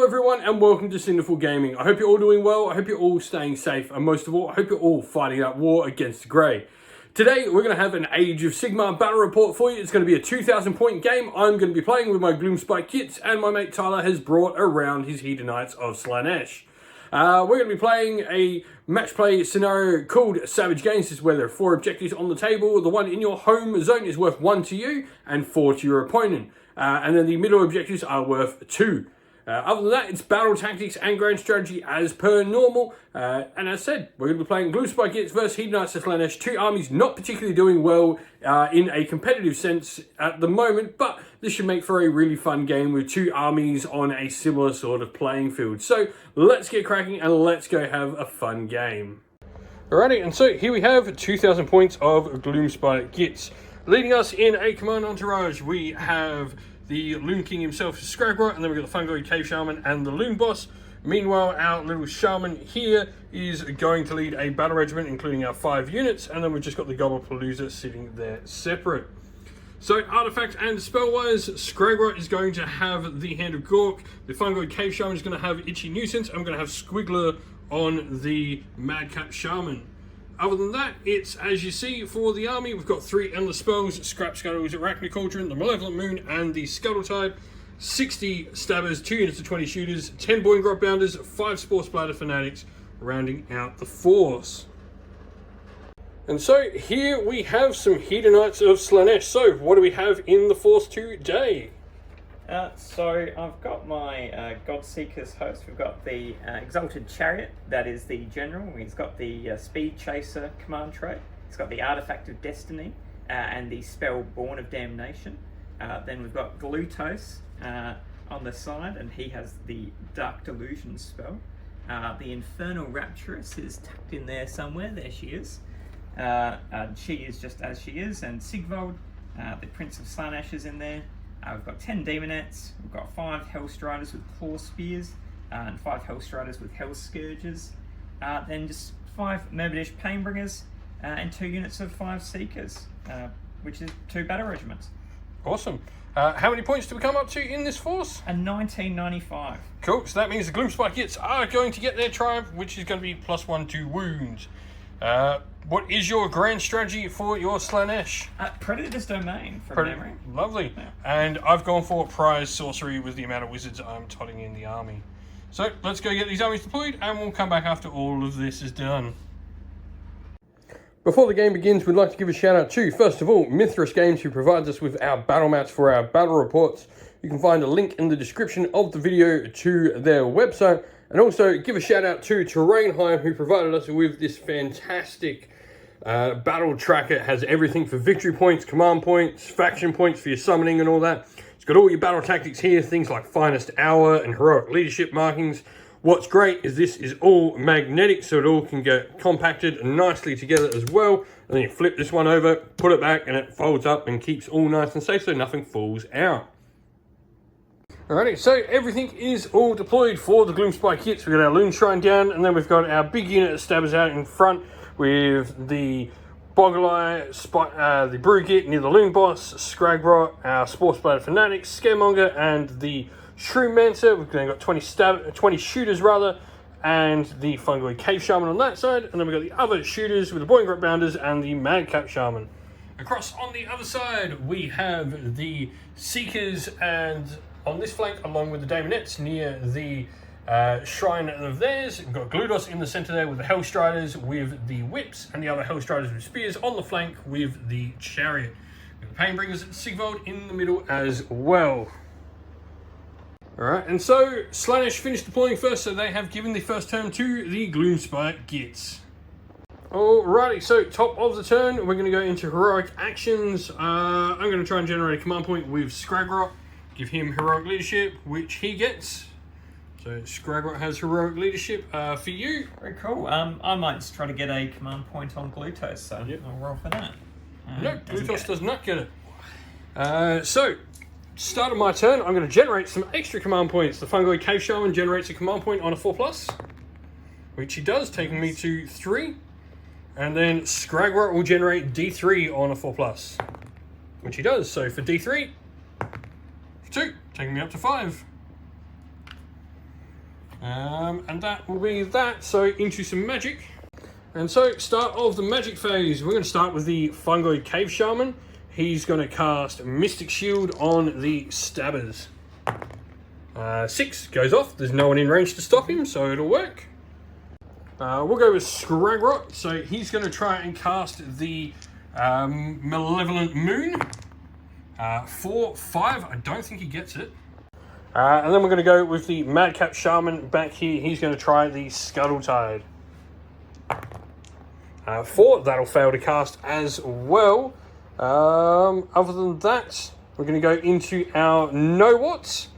Hello everyone and welcome to Cinderful Gaming. I hope you're all doing well, I hope you're all staying safe, and most of all, I hope you're all fighting that war against the Grey. Today we're going to have an Age of Sigmar battle report for you. It's going to be a 2,000 point game. I'm going to be playing with my Gloomspite Gitz, and my mate Tyler has brought around his Hedonites of Slaanesh. We're going to be playing a match play scenario called Savage Games. This is where there are 4 objectives on the table. The one in your home zone is worth 1 to you and 4 to your opponent. And then the middle objectives are worth 2. Other than that, it's battle tactics and grand strategy as per normal. And as said, we're going to be playing Gloomspite Gitz versus Hedonites of Slaanesh. 2 armies not particularly doing well in a competitive sense at the moment, but this should make for a really fun game with 2 armies on a similar sort of playing field. So let's get cracking and let's go have a fun game. Alrighty, and so here we have 2,000 points of Gloomspite Gitz. Leading us in a command entourage, we have the Loon King himself, Sigmar, and then we've got the Fungoid Cave Shaman and the Loon Boss. Meanwhile, our little Shaman here is going to lead a battle regiment, including our 5 units, and then we've just got the Gobblepalooza sitting there separate. So, artifact and spell-wise, Sigmar is going to have the Hand of Gork, the Fungoid Cave Shaman is going to have Itchy Nuisance, I'm going to have Squiggler on the Madcap Shaman. Other than that, it's, as you see, for the army, we've got 3 endless spells, Scrap Scuttles, Arachnid Cauldron, the Malevolent Moon, and the Scuttle Tide, 60 stabbers, 2 units of 20 shooters, 10 Boy and Grot Bounders, 5 Spore Splatter Fanatics, rounding out the force. And so, here we have some Hedonites of Slaanesh. So, what do we have in the force today? So I've got my Godseeker's host. We've got the Exalted Chariot, that is the general. He's got the Speed Chaser command trait. He's got the Artifact of Destiny and the spell Born of Damnation. Then we've got Glutos on the side, and he has the Dark Delusion spell. The Infernal Rapturous is tucked in there somewhere. There she is. She is just as she is. And Sigvald, the Prince of Slaanesh, is in there. We've got 10 Demonettes, we've got 5 Hellstriders with Claw Spears, and 5 Hellstriders with Hell Scourges, then just 5 Murderdish Painbringers, and 2 units of 5 Seekers, which is 2 battle regiments. Awesome. How many points do we come up to in this force? A 1995. Cool, so that means the Gloomspite Gitz are going to get their triumph, which is going to be +1 to wounds. What is your grand strategy for your Slaanesh? Predator's Domain, from memory. Lovely. Yeah. And I've gone for prize sorcery with the amount of wizards I'm totting in the army. So let's go get these armies deployed, and we'll come back after all of this is done. Before the game begins, we'd like to give a shout out to, first of all, Mithras Games, who provides us with our battle mats for our battle reports. You can find a link in the description of the video to their website. And also give a shout out to Terrainheim, who provided us with this fantastic battle tracker. It has everything for victory points, command points, faction points for your summoning and all that. It's got all your battle tactics here, things like finest hour and heroic leadership markings. What's great is this is all magnetic, so it all can get compacted nicely together as well. And then you flip this one over, put it back, and it folds up and keeps all nice and safe so nothing falls out. Alrighty, so everything is all deployed for the Gloomspite Gitz. We've got our Loon Shrine down, and then we've got our big unit of stabbers out in front with the Boggle-Eye, the Brewgit near the Loon Boss, Scragrot, our Spore Splatter Fanatics, Scaremonger, and the Shrewmancer. We've then got 20 shooters rather, and the Fungoid Cave Shaman on that side, and then we've got the other shooters with the Boy and Grot Bounders and the Madcap Shaman. Across on the other side, we have the Seekers, and on this flank, along with the Daemonettes near the shrine of theirs, we've got Glutos in the center there with the Hellstriders with the whips, and the other Hellstriders with spears on the flank with the chariot. With the Painbringers, Sigvald in the middle as well. Alright, and so Slaanesh finished deploying first, so they have given the first turn to the Gloomspite Gitz. Alrighty, so top of the turn, we're going to go into heroic actions. I'm going to try and generate a command point with Scragrot. Give him heroic leadership, which he gets. So Scragrot has heroic leadership for you. Very cool. I might just try to get a command point on Glutos, so yep. I'll roll for that. No, Glutos does not get it. So, start of my turn, I'm going to generate some extra command points. The Fungoid Cave Shaman generates a command point on a 4+, which he does, taking me to 3. And then Scragrot will generate D3 on a 4+, which he does. So for D3, 2, taking me up to 5. And that will be that. So into some magic. And so start of the magic phase. We're going to start with the Fungoid Cave Shaman. He's going to cast Mystic Shield on the Stabbers. 6 goes off. There's no one in range to stop him, so it'll work. We'll go with Scragrot. So he's going to try and cast the Malevolent Moon. 4, 5. I don't think he gets it. And then we're going to go with the Madcap Shaman back here. He's going to try the Scuttle Tide. 4. That'll fail to cast as well. Other than that, we're going to go into our No-Wats.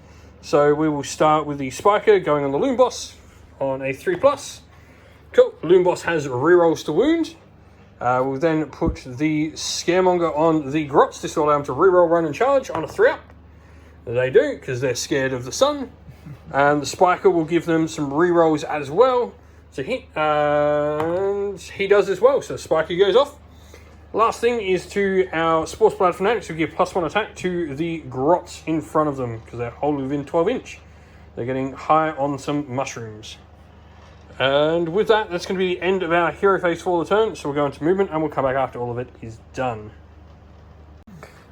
So we will start with the Spiker going on the Loon Boss on a 3+. Cool. Loon Boss has rerolls to wound. We'll then put the Scaremonger on the Grots. This will allow them to reroll, run, and charge on a 3+. They do, because they're scared of the sun. And the Spiker will give them some rerolls as well to hit. And he does as well. So Spiker goes off. Last thing is to our Sports Blood Fanatics who give +1 attack to the Grots in front of them because they're wholly within 12 inch. They're getting high on some mushrooms. And with that, that's going to be the end of our hero phase for the turn. So we'll go into movement and we'll come back after all of it is done.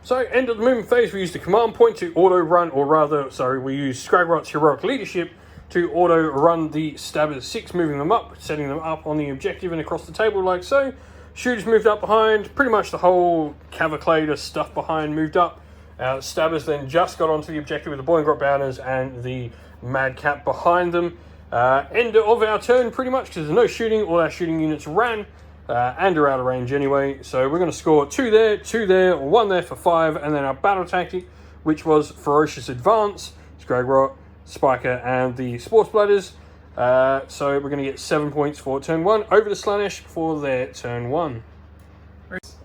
So end of the movement phase, we use the command point to auto run, or rather, sorry, we use Scragrot's heroic leadership to auto run the Stabbers 6, moving them up, setting them up on the objective and across the table like so. Shooters moved up behind, pretty much the whole Cavalcade stuff behind moved up. Stabbers then just got onto the objective with the Boiling Grot Bounders and the Madcap behind them. End of our turn pretty much because there's no shooting, all our shooting units ran and are out of range anyway. So we're going to score 2 there, 2 there, 1 there for 5, and then our battle tactic, which was Ferocious Advance, Scragrot, Spiker, and the Sports Bladders. So we're going to get 7 points for turn 1 over to Slaanesh for their turn 1.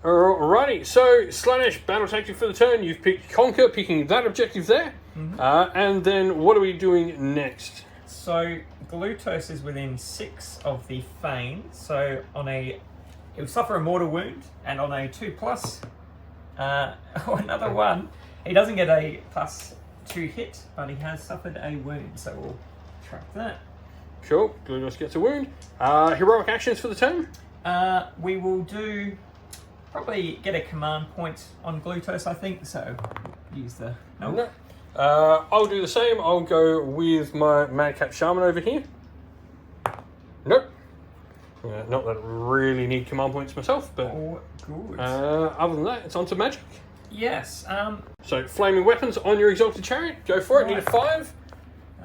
Alrighty, so Slaanesh battle tactic for the turn. You've picked Conquer, picking that objective there. And then what are we doing next? So Glutos is within 6 of the Fane. So on a, he'll suffer a mortal wound, and on a 2+, another 1. He doesn't get a +2 hit, but he has suffered a wound. So we'll track that. Cool, Glutos gets a wound. Heroic actions for the turn? We will do, probably get a command point on Glutos, I think, so use the... No. I'll do the same. I'll go with my Madcap Shaman over here. Nope. Not that I really need command points myself, but... Oh, good. Other than that, it's on to magic. Yes. So, flaming weapons on your Exalted Chariot. Go for it, need a 5.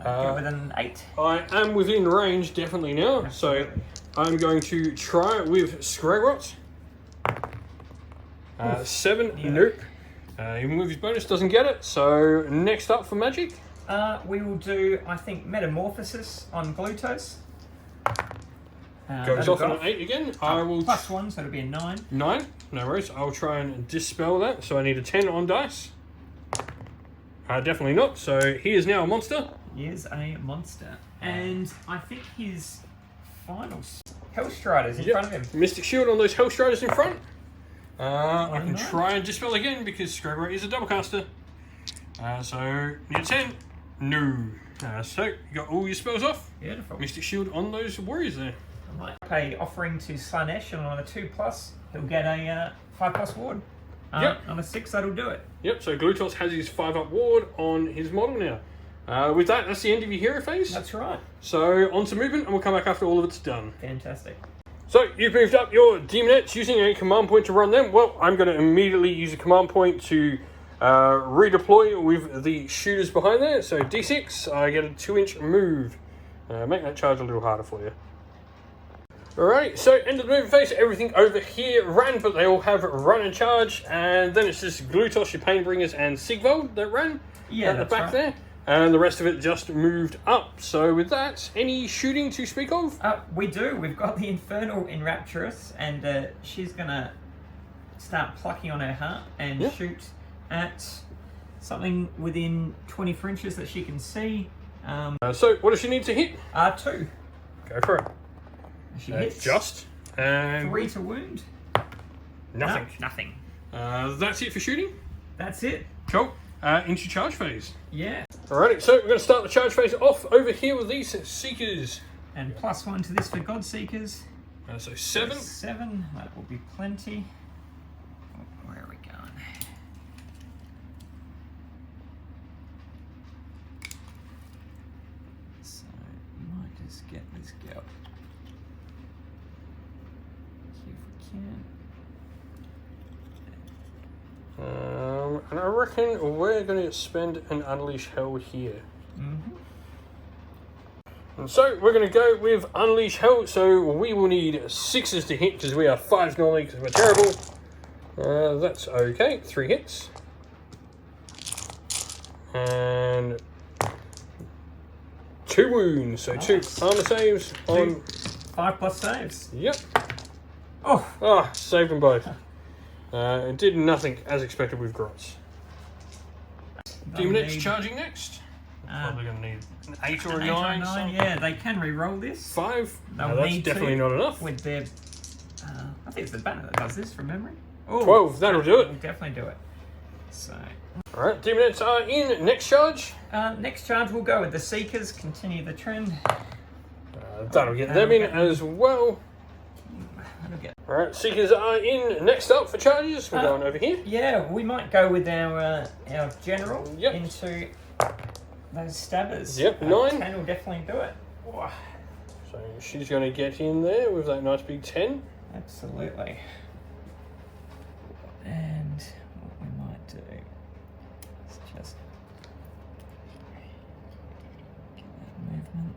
Go with an 8. I am within range, definitely now. Absolutely. So I'm going to try with Scragrot. 7, yeah. nope. Even with his bonus, doesn't get it. So next up for magic. We will do, I think, Metamorphosis on Glutos. Goes off on an 8 again. I will +1, so it'll be a 9. 9, no worries. I'll try and dispel that. So I need a 10 on dice. Definitely not. So he is now a monster. He is a monster. And I think his final Hellstriders in front of him. Mystic Shield on those Hellstriders in front. I can nice. try and dispel again because Scragrot is a double caster. So need a 10. No. So you got all your spells off. Beautiful. Mystic Shield on those warriors there. I might pay offering to Slaanesh, and on a 2+, he'll get a 5+ ward. Yep. On a 6, that'll do it. Yep, so Glutos has his 5+ ward on his model now. With that, that's the end of your hero phase. That's right. So on to movement, and we'll come back after all of it's done. Fantastic. So you've moved up your Demonettes using a command point to run them. Well, I'm going to immediately use a command point to redeploy with the shooters behind there. So D6, I get a 2-inch move. Make that charge a little harder for you. Alright, so end of the movement phase, everything over here ran, but they all have run and charge, and then it's just Glutos, your Painbringers, and Sigvold that ran at the back there, and the rest of it just moved up. So with that, any shooting to speak of? We do. We've got the Infernal Enrapturous, and she's going to start plucking on her heart and shoot at something within 24 inches that she can see. So what does she need to hit? 2. Go for it. She hits. Just. And 3 to wound. nothing. No, nothing. That's it for shooting. That's it. Cool. Into charge phase. Yeah. Alrighty, so we're going to start the charge phase off over here with these Seekers. And +1 to this for God Seekers. So 7. 7, that will be plenty. Oh, where are we going? So, might just get this girl. See if we can. And I reckon we're going to spend an Unleash Hell here. And so we're going to go with Unleash Hell. So we will need 6s to hit because we are 5s normally because we're terrible. That's okay. 3 hits. And 2 wounds. So 2 armor saves on 5 plus saves. Yep. Oh, saved them both. It did nothing as expected with Grots. Demonites charging next. Probably going to need an 8 or a 9. So Yeah, they can re-roll this. 5? They'll No, that's need definitely to not enough. With their, I think it's the banner that does this from memory. Oh, 12, that'll do it. Will definitely do it. So, Alright, Demonites are in. Next charge. next charge we'll go with the Seekers. Continue the trend. That'll get them in as well. Alright, Seekers are in. Next up for charges, we're going over here. Yeah, we might go with our general into those stabbers. Yep, 9. 10 will definitely do it. Oh, So she's going to get in there with that nice big 10. absolutely. And what we might do is just get that movement.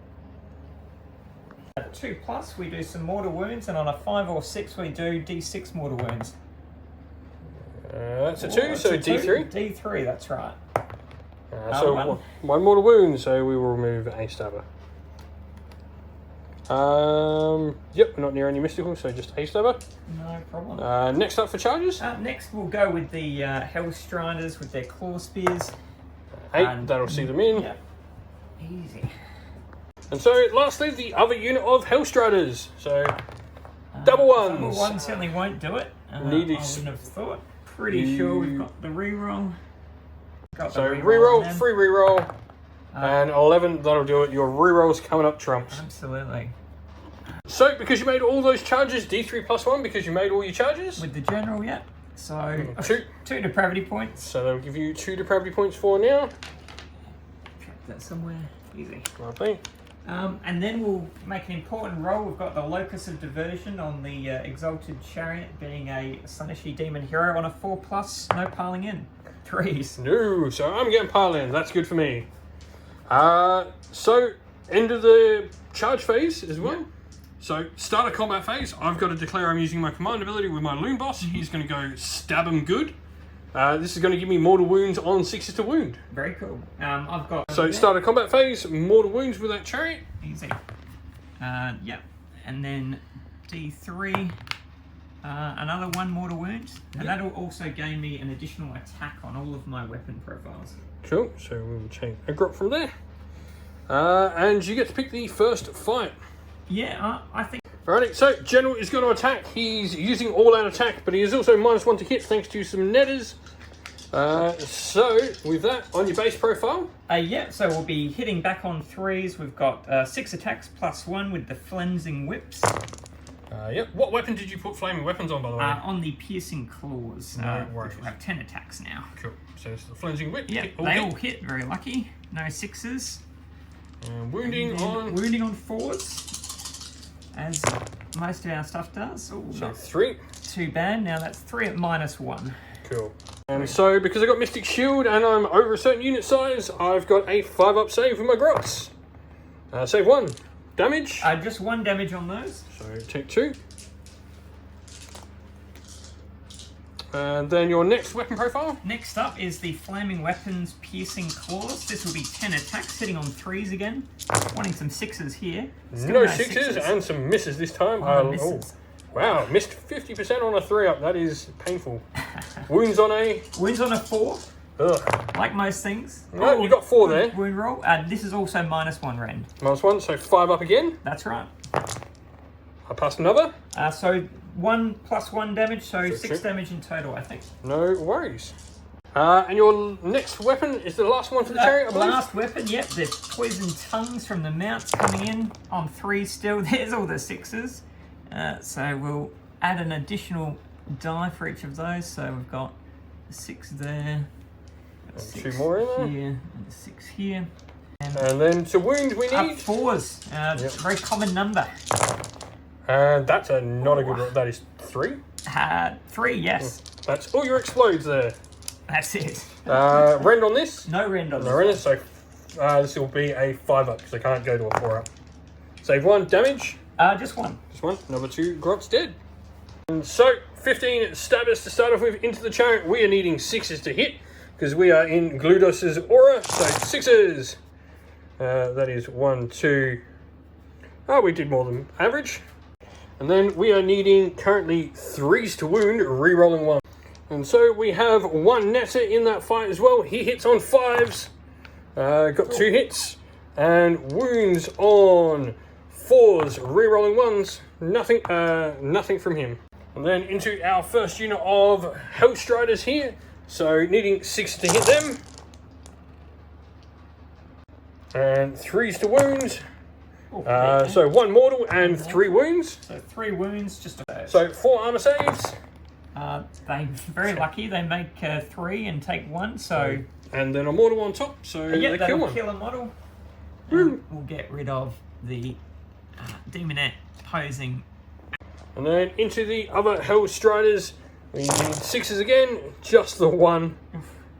At 2+, we do some mortal wounds, and on a 5 or 6, we do D6 mortal wounds. That's a 2, so D3. D3, that's right. So one mortal wound, so we will remove a stabber. Yep, not near any mystical, so just a stabber. No problem. Next up for charges. Next, we'll go with the Hellstriders with their claw spears. 8, that'll see them in. Yep. Easy. And so, lastly, the other unit of Hellstriders. So, double ones. Double one certainly won't do it. I wouldn't have thought. Pretty sure we've got the reroll. So, reroll, free reroll, and 11, that'll do it. Your reroll's coming up trumps. Absolutely. So, because you made all those charges, D3 plus 1, because you made all your charges. With the general, yeah. So, 2 depravity points. So, that'll give you 2 depravity points for now. Trap that somewhere. Easy. Lovely. And then we'll make an important roll. We've got the Locus of Diversion on the Exalted Chariot, being a Slaaneshi demon hero on a 4+, no piling in. 3s. No, so I'm getting pile in. That's good for me. So, end of the charge phase as well. Yep. So, start a combat phase. I've got to declare I'm using my command ability with my Loon Boss. He's going to go stab him good. This is going to give me mortal wounds on 6s to wound. Very cool. I've got... So, start a combat phase, mortal wounds with that chariot. Easy. Yep. And then D3, another 1 mortal wound. And that'll also gain me an additional attack on all of my weapon profiles. Cool. So, we will change a drop from there. And you get to pick the first fight. Yeah, I think... Alrighty, so General is going to attack. He's using all-out attack, but he is also -1 to hit thanks to some netters. So, with that, on your base profile... yeah, so we'll be hitting back on 3s. We've got 6 attacks +1 with the Flensing Whips. Yep. What weapon did you put flaming weapons on, by the way? On the Piercing Claws, No worries. which will have 10 attacks now. Cool. So it's the Flensing Whip. Yeah, they all hit, very lucky. No 6s. Wounding on... Wounding on 4s. As most of our stuff does. Ooh, so 3. Too bad. Now that's 3 at -1. Cool. And so, because I got Mystic Shield and I'm over a certain unit size, I've got a 5-up save with my Grots. Save 1. Damage. Just 1 damage on those. So take 2. And then your next weapon profile. Next up is the Flaming Weapons Piercing Claws. This will be 10 attacks, hitting on 3s again. Wanting some 6s here. Still no 6s and some misses this time. Misses. Wow, missed 50% on a 3-up. That is painful. Wounds on a... Wounds on a 4. Ugh. Like most things. No, you got 4 there. Wound roll. This is also -1 rend. -1, so 5 up again. That's right. I passed another. So 1 + 1 damage, so 6 damage in total, I think. No worries. And your next weapon is the last one for the chariot, I believe? Last weapon, yep. The poison tongues from the mounts coming in on 3 still. There's all the 6s. So we'll add an additional die for each of those. So we've got a 6 there. And 2 more in there. Here, and a 6 here. And then to wound we need 4s. Yep. A very common number. And that's not a good one. That is 3. 3, yes. That's all your explodes there. That's it. Rend on this? No rend on this. No rend, so this will be a 5-up because I can't go to a 4-up. Save 1 damage. Just 1. Just 1. Number 2, Grot's dead. And so 15 stabbers to start off with into the chariot. We are needing 6s to hit because we are in Gludos's aura. So 6s. That is 1, 2. Oh, we did more than average. And then we are needing currently 3s to wound, re-rolling 1. And so we have 1 netter in that fight as well. He hits on 5s. Got 2 hits. And wounds on 4s, re-rolling 1s. Nothing from him. And then into our first unit of Hellstriders here. So needing 6 to hit them. And 3s to wound. So 1 mortal and 3 wounds. So 3 wounds, just a... So 4 armor saves. They're very lucky. They make 3 and take 1, so... And then a mortal on top, so yeah, they kill one. Kill a model. We'll get rid of the demonette posing. And then into the other Hellstriders, we need 6s again, just the 1.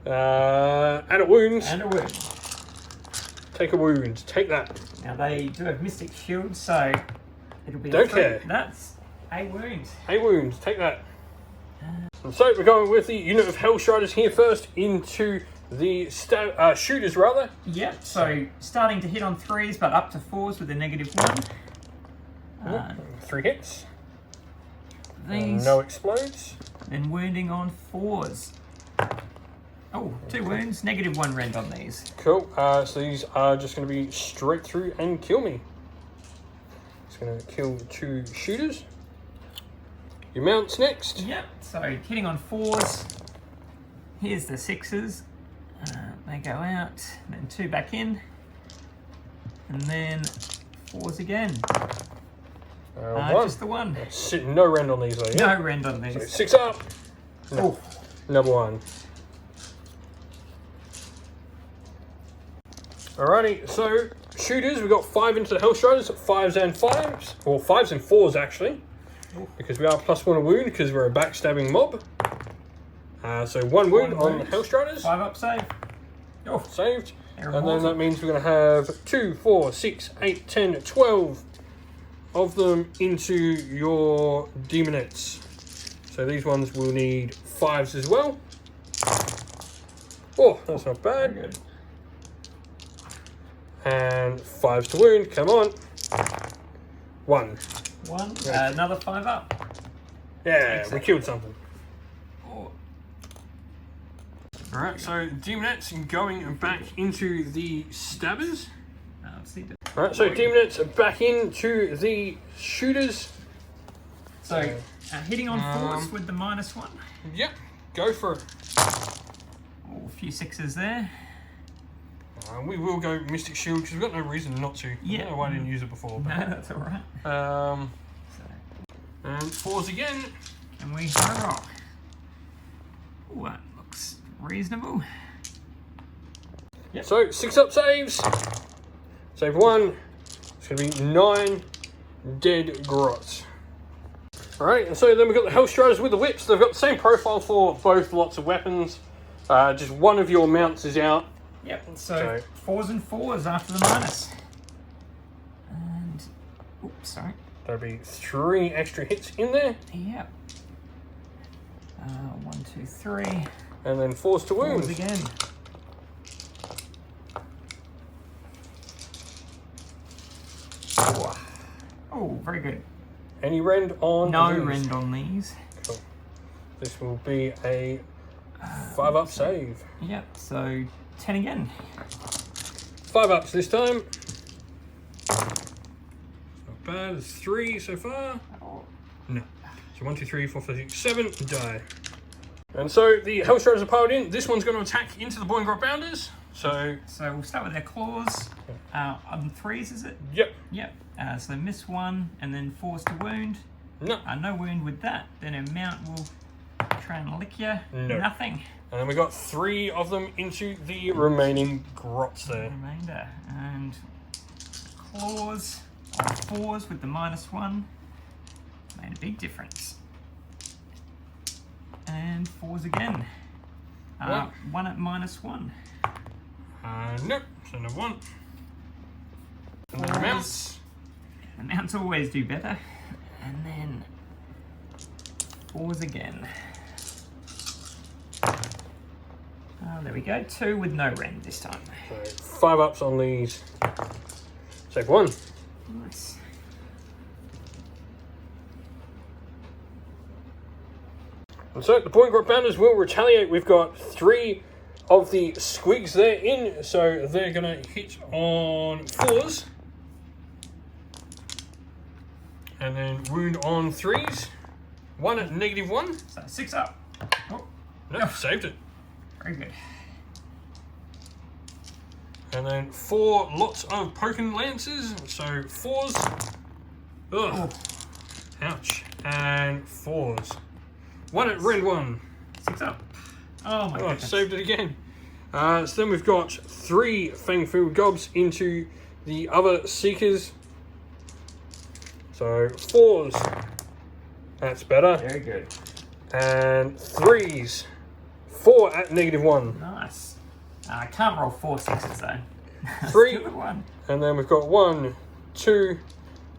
And a wound. And a wound. Take a wound, take that. Now they do have Mystic Shield, so it'll be Don't care. That's a wound. A wound, take that. And so we're going with the unit of Hellstriders here first into the shooters rather. Yep, so starting to hit on 3s but up to 4s with a -1. 3 hits. These. No explodes. Then wounding on 4s. Oh, 2 wounds, -1 rend on these. Cool, so these are just going to be straight through and kill me. It's going to kill 2 shooters. Your mounts next. Yep, so hitting on 4s. Here's the 6s. They go out, then 2 back in. And then 4s again. Just the 1. No rend on these though, yeah? No rend on these. So 6 up. No. Number 1. Alrighty, so shooters, we've got 5 into the Hellstriders, 5s and 5s. Or 5s and 4s actually. Because we are +1 a wound because we're a backstabbing mob. So 1 wound on the Hellstriders. 5-up save. Oh, saved. And then that means we're going to have 2, 4, 6, 8, 10, 12 of them into your demonettes. So these ones will need 5s as well. Oh, that's not bad. Very good. And 5s to wound, come on. 1. Another 5-up. Yeah, we killed something. Oh. Alright, so demonettes going back into the stabbers. Alright, so demonettes are back into the shooters. So hitting on 4s with the -1. Yep, go for it. Oh, a few 6s there. We will go Mystic Shield because we've got no reason not to. Yeah. I don't know why I didn't use it before. But, No, that's alright. and 4s again. And we roll. Oh, that looks reasonable. Yep. So 6-up saves. Save 1. It's going to be 9 dead grots. Alright, and so then we've got the Hellstriders with the whips. They've got the same profile for both lots of weapons. Just one of your mounts is out. Yep, so 4s and 4s after the minus. And, oops, sorry. There'll be 3 extra hits in there. Yep. 1, 2, 3. And then 4s to wound. 4s again. Oh, very good. Any rend on No these? rend on these. Cool. This will be a 5-up save. Yep, so 10 again. 5-ups this time. Not bad. It's 3 so far. Oh. No. So 1, 2, 3, 4, 5, 6, 7. Die. And so the Hellstriders are piled in. This one's going to attack into the Boingrot Bounders. So we'll start with their claws. On 3s, is it? Yep. Yep. So miss 1 and then 4s to wound. No. No wound with that. Then her mount will try and lick you. No. Nothing. And then we got 3 of them into the remaining grots there. Remainder. And claws on 4s with the -1. Made a big difference. And 4s again. 1 at -1. Nope, so no 1. And then mounts. The mounts always do better. And then 4s again. There we go. 2 with no rend this time. So 5 ups on these. Save 1. Nice. And so the Boingrot Bounders will retaliate. We've got 3 of the squigs there in, so they're going to hit on 4s. And then wound on 3s. 1 at -1. So 6 up. Oh, No, saved it. very good. And then 4 lots of poking lances, so 4s. Ugh. Ouch. And 4s. 1 at rend 1. 6 up. Oh my goodness. Saved it again. So then we've got 3 Fang-filled gobs into the other Seekers. So 4s. That's better. Very good. And 3s. 4 at -1. Nice. I can't roll 4 6s though. 3. Still at 1. And then we've got 1, 2,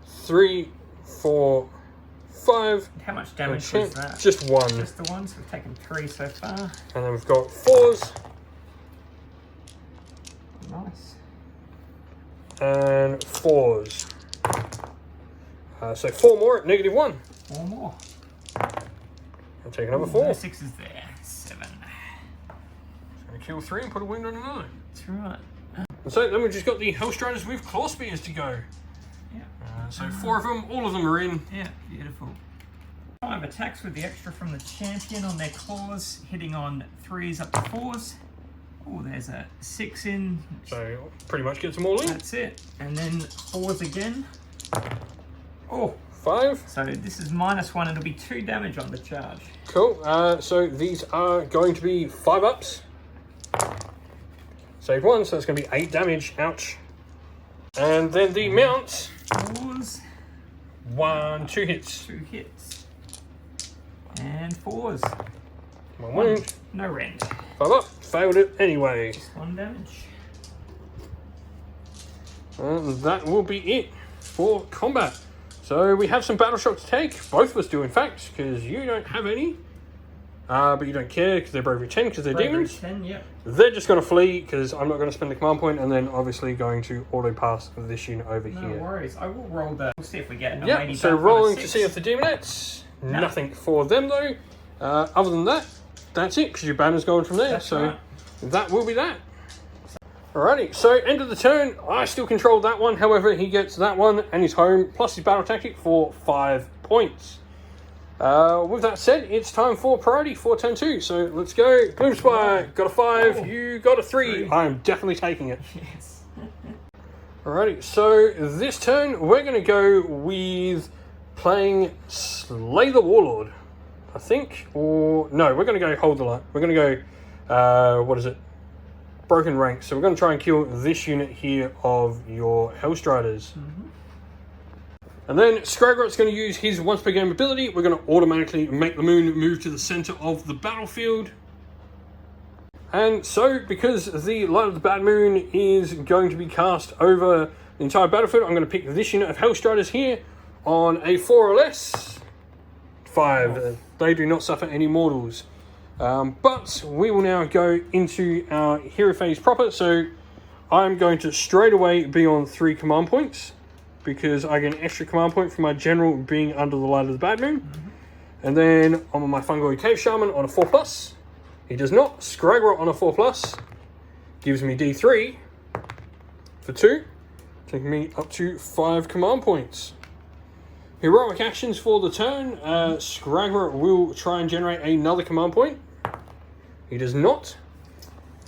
3, 4, 5. How much damage was that? Just 1. Just the ones. We've taken 3 so far. And then we've got 4s. Nice. And 4s. So 4 more at -1. 4 more. I'll take another 4. No 6s there. 7. Gonna kill 3 and put a wound on another. That's right. And so then we've just got the Hellstriders with Claw Spears to go. Yeah. So 4 of them, all of them are in. Yeah, beautiful. 5 attacks with the extra from the champion on their claws, hitting on 3s up to 4s. Oh, there's a 6 in. So pretty much gets them all in. That's it. And then 4s again. Oh, 5. so this is -1. It'll be 2 damage on the charge. Cool. So these are going to be 5 ups. Save 1, so that's going to be 8 damage. Ouch. And then the mounts. 4s. 1, 2 hits. 2 hits. And 4s. 1 wound. No rend. 5 up. Failed it anyway. 1 damage. And that will be it for combat. So we have some battle shock to take. Both of us do, in fact, because you don't have any. But you don't care because they're bravery 10 because they're demons. 10, yep. They're just going to flee because I'm not going to spend the command point, and then obviously going to auto pass this unit over No here. worries. I will roll the. We'll see if we get an Yeah, so rolling to see if the demonettes. No. Nothing for them though. Other than that, that's it because your banner's going from there. That's so right. that will be that. Alrighty, so end of the turn. I still control that one. However, he gets that one and his home plus his battle tactic for 5 points. With that said, it's time for priority for turn 2. So let's go. Gloomspite, got a 5. Oh. You got a 3. I'm definitely taking it. Yes. Alrighty, so this turn we're going to go with playing Slay the Warlord, I think. Or, no, we're going to go Hold the Line. We're going to go, what is it? Broken Ranks. So we're going to try and kill this unit here of your Hellstriders. And then Scragrot's going to use his once per game ability. We're going to automatically make the moon move to the center of the battlefield. And so, because the Light of the Bad Moon is going to be cast over the entire battlefield, I'm going to pick this unit of Hellstriders here on a 4 or less. 5. They do not suffer any mortals. But we will now go into our hero phase proper. So I'm going to straight away be on 3 command points, because I get an extra command point for my general being under the Light of the Bad Moon. And then I'm on my Fungoid Cave Shaman on a 4+. He does not. Scragrot on a 4+. Gives me D3 for 2. Taking me up to 5 command points. Heroic actions for the turn. Scragrot will try and generate another command point. He does not.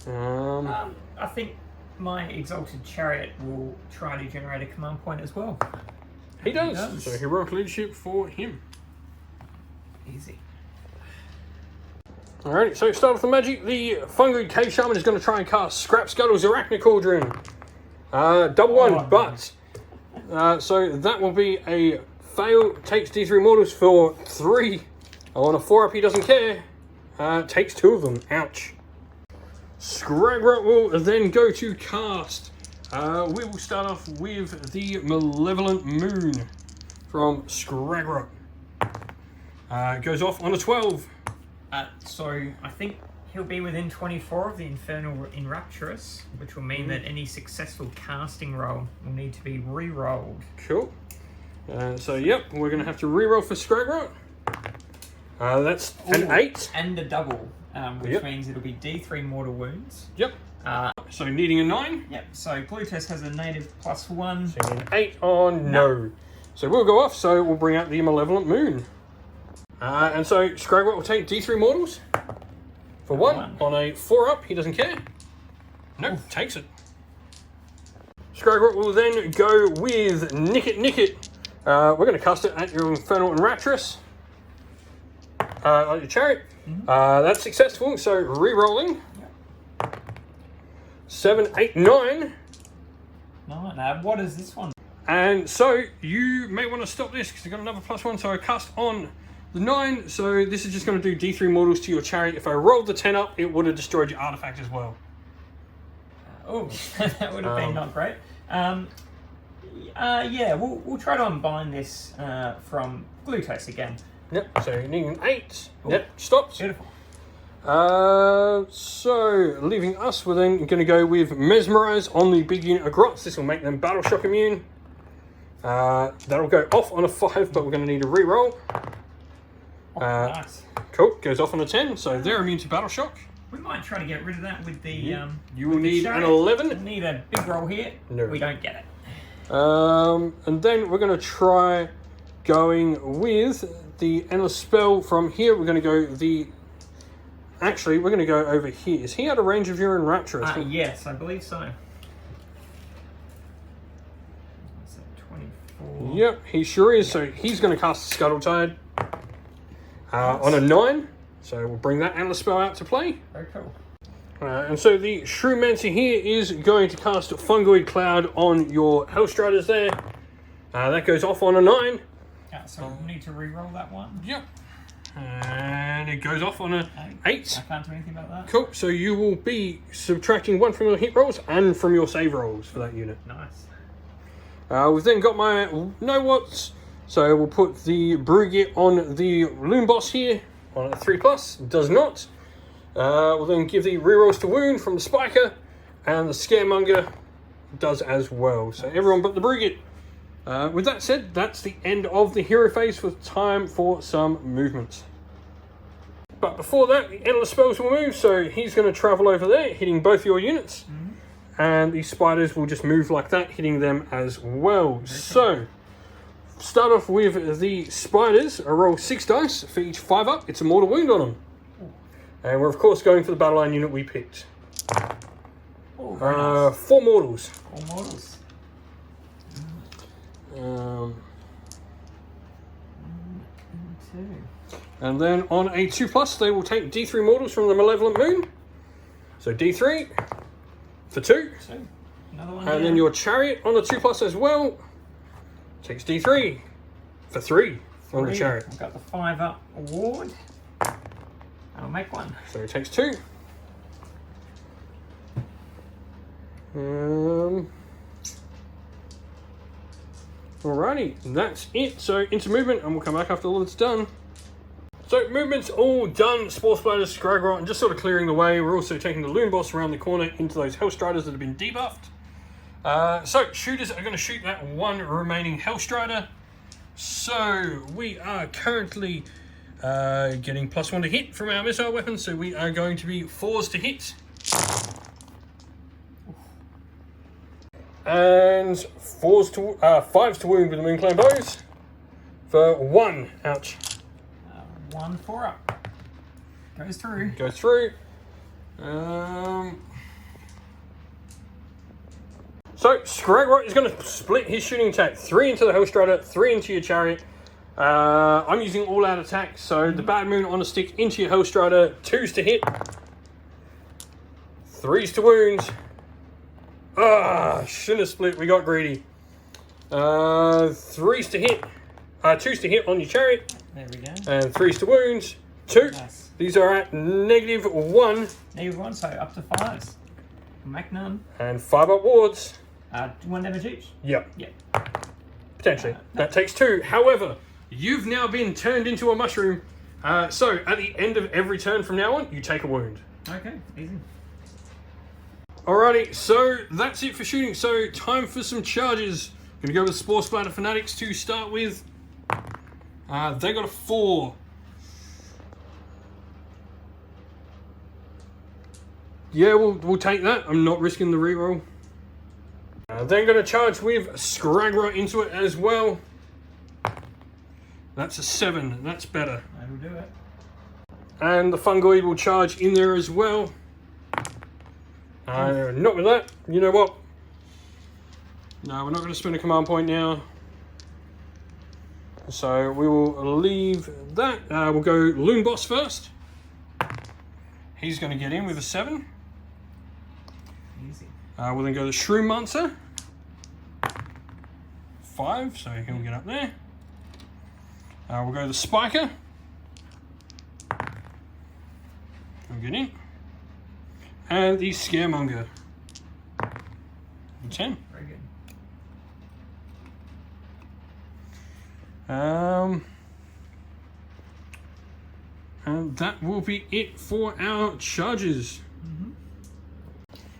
I think my Exalted Chariot will try to generate a command point as well. He does. So heroic leadership for him. Easy. Alright, so start with the magic. The Fungoid Cave Shaman is going to try and cast Scrap Scuttle's Arachne Cauldron. Double one, but... so that will be a fail. Takes D3 mortals for 3. On a 4-up, he doesn't care. Takes 2 of them. Ouch. Scragrot will then go to cast. We will start off with the Malevolent Moon from Scragrot. It goes off on a 12. So I think he'll be within 24 of the Infernal Enrapturous, which will mean that any successful casting roll will need to be re-rolled. Cool. So yep, we're going to have to re-roll for Scragrot. That's an 8. And a double, which means it'll be D3 mortal wounds. Yep. So needing a 9. Yep, so Glutos has a native +1. So an 8 on no. So we'll go off, so we'll bring out the Malevolent Moon. And so Scragrot will take D3 mortals for 1 on a 4-up. He doesn't care. Nope, takes it. Scragrot will then go with Nick It. We're going to cast it at your Infernal Enrapturous. Like your chariot. That's successful, so re-rolling. 7, 8, 9. No, what is this one? And so you may want to stop this because you've got another +1. So I cast on the 9. So this is just going to do D3 mortals to your chariot. If I rolled the 10 up, it would have destroyed your artifact as well. That would have been not great. Yeah, we'll try to unbind this from Glutos again. Yep, so you need an 8. Ooh. Yep, stops. Beautiful. So leaving us, we're then going to go with Mesmerize on the big unit of Grots. This will make them Battle Shock immune. That'll go off on a 5, but we're going to need a reroll. Nice. Cool, goes off on a 10, so they're immune to Battle Shock. We might try to get rid of that with the... you will need an 11. We'll need a big roll here. No. We don't get it. And then we're going to try going with the Endless Spell from here. We're going to go the... Actually, we're going to go over here. Is he out of range of your Enrapturous? Yes, I believe so. 24. Yep, he sure is. So he's going to cast Scuttle Tide on a 9. So we'll bring that Endless Spell out to play. Very cool. And so the Shrewmancer here is going to cast Fungoid Cloud on your Hellstriders there. That goes off on a 9. Yeah, so we'll need to re-roll that one. Yep. And it goes off on a 8. I can't do anything about that. Cool. So you will be subtracting 1 from your hit rolls and from your save rolls for that unit. Nice. We've then got my know-whats. So we'll put the Brugit on the Loom Boss here on a 3+. Does not. We'll then give the rerolls to wound from the Spiker, and the Scaremonger does as well. So everyone but the Brugit. With that said, that's the end of the hero phase with time for some movement. But before that, the Endless Spells will move, so he's going to travel over there, hitting both your units. And the spiders will just move like that, hitting them as well. So, start off with the spiders. I roll 6 dice for each 5-up. It's a mortal wound on them. And we're, of course, going for the battle line unit we picked. Nice. 4 mortals. 4 mortals. And then on a 2+, they will take D3 mortals from the Malevolent Moon. So D3 for 2. Another one. And then your chariot on the 2+ as well takes D3 for 3 on the chariot. I've got the 5-up award. I'll make 1. So it takes 2. Alrighty, that's it. So into movement, and we'll come back after all that's done. So movement's all done. Spore Spiders, Scragrot, and just sort of clearing the way. We're also taking the Loon Boss around the corner into those Hellstriders that have been debuffed. So shooters are going to shoot that 1 remaining Hellstrider. So we are currently getting +1 to hit from our missile weapons. So we are going to be 4s to hit. And 5s to wound with the Moonclan Bows for 1. Ouch. 1 4-up. Goes through. Goes through. So Scragrot is going to split his shooting attack. 3 into the Hellstrider, 3 into your chariot. I'm using all out attack, so the Bad Moon on a stick into your Hellstrider. 2s to hit. 3s to wounds. Shouldn't have split. We got greedy. 3s to hit. 2s to hit on your chariot. There we go. And 3s to wounds. 2. Nice. These are at -1. -1, so up to 5s. Mac none. And 5 up wards. 1 damage each? Yep. Yep. Potentially. That takes 2. However, you've now been turned into a mushroom. So at the end of every turn from now on, you take a wound. Okay, easy. Alrighty, so that's it for shooting. So time for some charges. Gonna go with Spore Splatter Fanatics to start with. They got a 4. Yeah, we'll take that. I'm not risking the reroll. Then going to charge with Scragra into it as well. That's a 7. That's better. That'll do it. And the Fungoid will charge in there as well. Not with that. You know what? No, we're not going to spend a command point now. So we will leave that. We'll go Loon Boss first. He's going to get in with a 7. Easy. We'll then go the Shroom Monster. 5, so he'll get up there. We'll go the Spiker. He'll get in. And the Scaremonger. 10. Very good. And that will be it for our charges.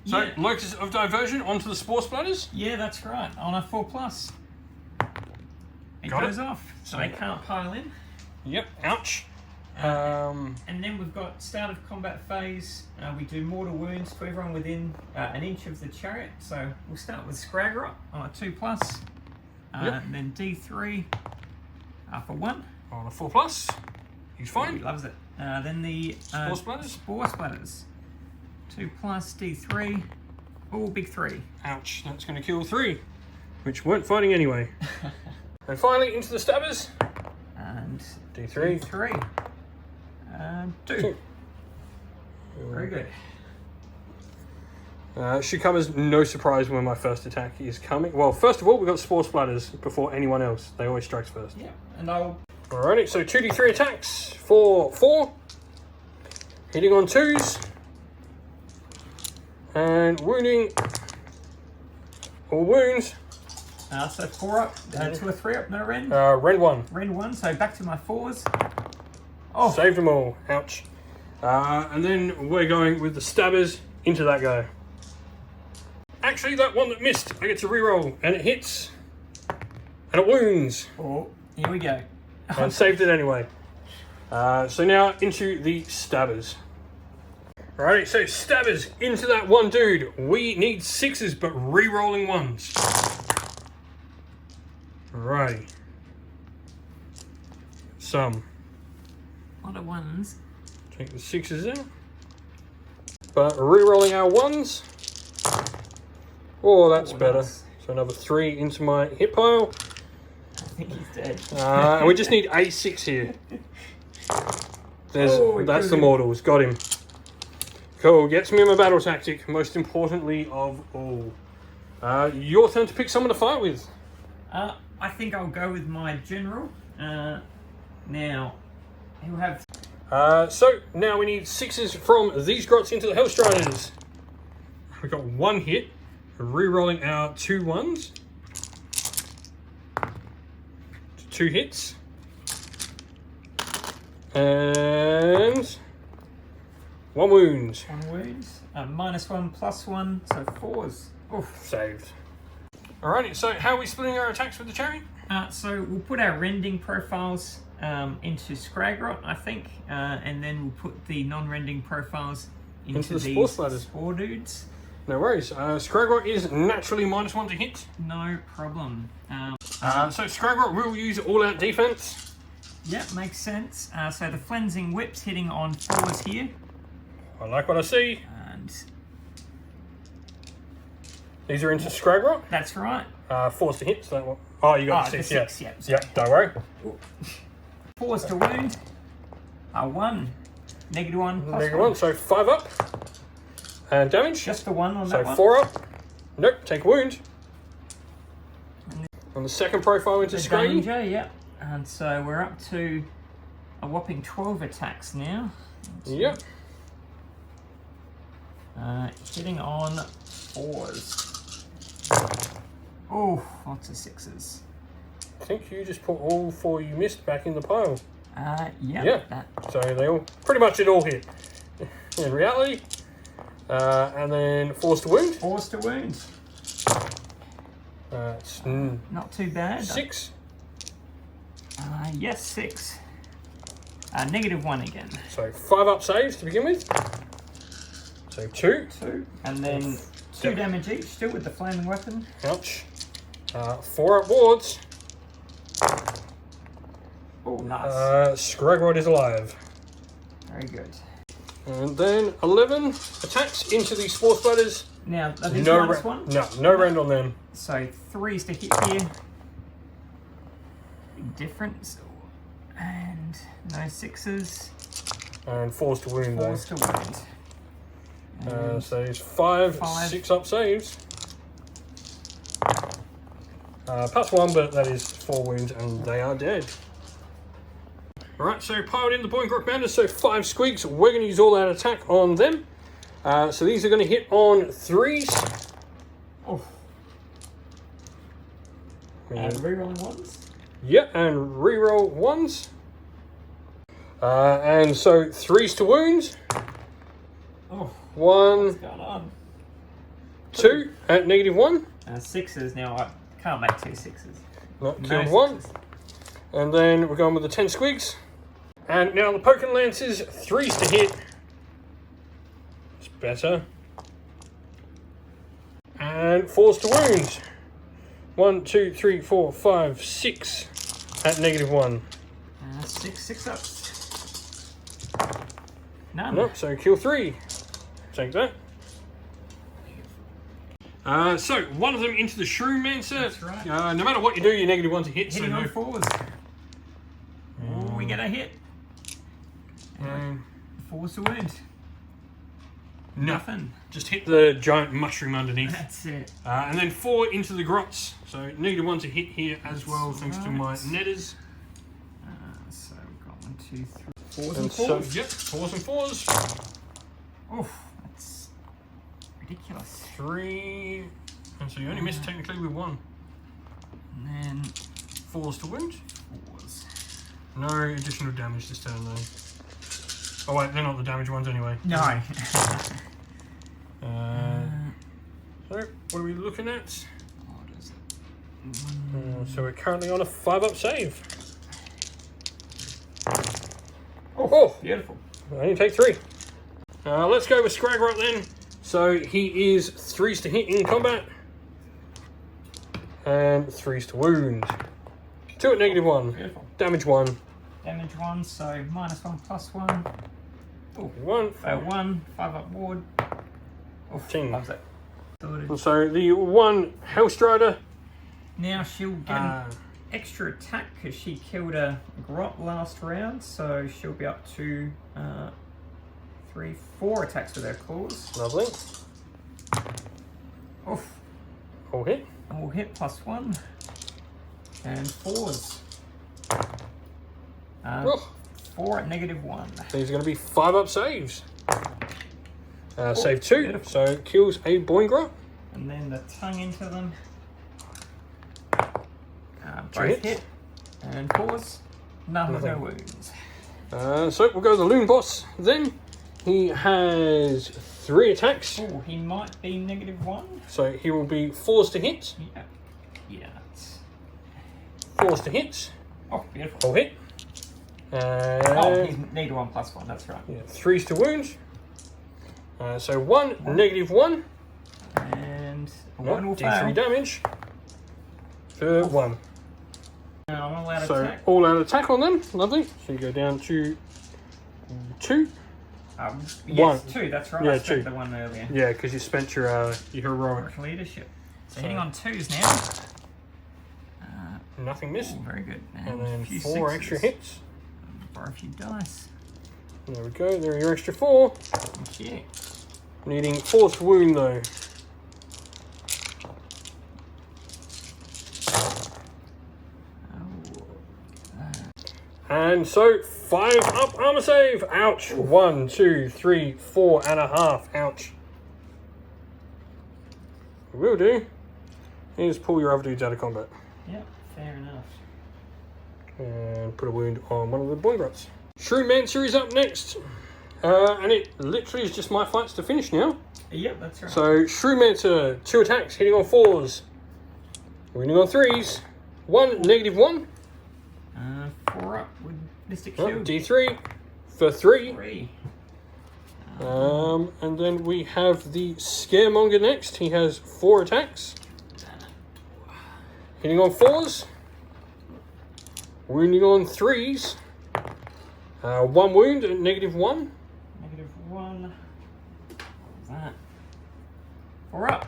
So, Yeah. Locus of Diversion onto the Spore Splatters. Yeah, that's right. On a 4+. It Got goes it. off, so they can't pile in. Yep, ouch. And then we've got start of combat phase. We do mortal wounds to everyone within an inch of the chariot. So we'll start with Scragrot on a 2+. Yep. And then D3 for 1. On a 4+. He's He fine. loves it. Then the Spore Splatters? Spore Splatters. 2+, D3. Oh, big 3. Ouch, that's going to kill 3, which weren't fighting anyway. And finally, into the Stabbers. And D3. D3. And 2. Very good. Should come as no surprise when my first attack is coming. Well, first of all, we've got Spore Splatters before anyone else. They always strikes first. Yeah, and I'll... Alrighty, so 2d3 attacks for 4. Hitting on 2s. And wounding. All wounds. So 4 up, 2 or 3 up, no Ren. Ren 1. Ren 1, so back to my 4s. Oh, Saved them all. Ouch. And then we're going with the Stabbers into that guy. Actually, that one that missed, I get to reroll, and it hits. And it wounds. oh, here we go. And saved it anyway. So now into the Stabbers. Alrighty, so Stabbers into that one dude. We need 6s, but re-rolling 1s. Alrighty. Some. A lot of 1s. Take the 6s out. But re-rolling our 1s. Oh, that's better. Nice. So another 3 into my hit pile. I think he's dead. And we just need a 6 here. That's the mortals. Got him. Cool. Gets me in my battle tactic. Most importantly of all. Your turn to pick someone to fight with. I think I'll go with my general. Now, he'll have... So now we need 6s from these grots into the Hellstriders. We got 1 hit. Re-rolling our 2 1s. 2 hits. And 1 wound. 1 wound. -1, +1, so 4s. Oof. Saved. Alrighty, so how are we splitting our attacks with the chariot? So we'll put our rending profiles into Scragrot, I think, and then we'll put the non-rending profiles into the these Spore Splatters. Spore dudes. No worries. Scragrot is naturally -1 to hit. No problem. So Scragrot will use all-out defense. Yeah, makes sense. So the Flensing Whip's hitting on 4s here. I like what I see. wounds. These are into Scrag Rock. That's right. Force to hit, so that one. Oh, you got the 6, the 6, yeah. yeah. Yep, don't worry. Force to wound. 1. -1 plus Negative 1, so 5 up. And damage. Just the 1 on so that one. 4 up. Nope, take a wound. On the second profile into Scraggy. Danger, yeah. And so we're up to a whopping 12 attacks now. Yep. Hitting on 4s. Oh, lots of 6s. I think you just put all 4 you missed back in the pile. Yeah. So they all pretty much it all hit. In reality. And then force to wound. Force to wound. It's Not too bad. 6. Yes, 6. -1 again. So 5 up saves to begin with. So 2. 2. And then 2 damage each, still with the flaming weapon. Ouch. 4 up wards. Oh, nice. Scragrod is alive. Very good. And then 11 attacks into the Spore Splatters. Now, are these No -1? No rend on them. So 3s to hit here. Big difference. And no 6s. And 4s to wound though. 4s to wound. So it's 5 5. 6 up saves. Plus 1, but that is 4 wounds and they are dead. Alright, so piled in the Boeing Grok Banders, so 5 squeaks. We're going to use all that attack on them. So these are going to hit on 3s. Oh. And rerolling 1s. Yep, and reroll 1s. And so 3s to wound. Oh. 1, What's going on? 2 at -1. 6s now. I can't make 2 6s. Not No killed 1. 6s. And then we're going with the 10 squigs. And now the Poking Lancers, 3s to hit. It's better. And 4s to wound. 1, 2, 3, 4, 5, 6 at -1. 6 ups. None. Nope, so kill 3. Take that. So one of them into the Shrewmancer. That's right. No matter what you do, you're -1 to hit. Hitting so on no. 4s. Oh, we get a hit. 4s to wound. Nothing. Just hit the giant mushroom underneath. That's it. And then 4 into the grots. So -1 to hit here as well, thanks to my netters. So we've got 1, 2, 3, 4s And and so, 4s. yep, 4s and 4s. Oof, that's ridiculous. 3. And so you only missed technically with 1. And then 4s to wound. 4s. No additional damage this turn though. Oh wait, they're not the damage ones anyway. No. So what are we looking at? What is it? So we're currently on a 5 up save. Oh, Beautiful. I only take 3. Let's go with Scragrot then. So he is 3s to hit in combat. And 3s to wound. 2 at -1. Beautiful. Damage 1. Damage 1, so -1 plus 1. Oh, 1. 1, 5 up ward. Oh, 10. loves it. Sorted. And so the 1 Hellstrider. Now she'll get an extra attack because she killed a grot last round, so she'll be up to 3, 4 attacks with her claws. Lovely. Oof. All hit. All hit plus 1. And 4s. Oh. 4 at -1. These are going to be 5 up saves. Save 2, beautiful. so kills a Boingrot. And then the tongue into them. Two Both hits. hit. And 4s. No Nothing. wounds. So we'll go to the Loon Boss then. He has 3 attacks, Oh, he might be -1. so he will be 4s to hit. Yeah. Yeah. That's... 4s to hit. Oh, beautiful. All hit. Oh, he's -1 plus 1, that's right. Yeah, 3s to wound. So 1, -1. And 1 will D3 fail. damage. For 1. Now I'm allowed to So attack. all out attack on them. Lovely. So you go down to 2. Yes, One. 2, that's right. Yeah, I spent 2. the one earlier. Yeah, because you spent your heroic. Leadership. So hitting on 2s now. Nothing missed. Oh, very good. And then a few 4 6s. extra hits. Borrow a few dice. There we go. There are your extra 4. Thank you. Needing 4th wound though. And so 5 up armor save. Ouch. 1, 2, 3, 4.5. Ouch. Will do. You just pull your other dudes out of combat. Yep, fair enough. And put a wound on one of the Boingrots. Shrewdmancer is up next. And it literally is just my fights to finish now. Yep, that's right. So Shrewdmancer, 2 attacks, hitting on 4s. Wounding on 3s. 1, -1. 4 up with Mystic Oh, Shield. D3 for 3. 3. And then we have the Scaremonger next. He has 4 attacks. Hitting on 4s. Wounding on 3s. 1 wound at -1. -1. That. 4 up.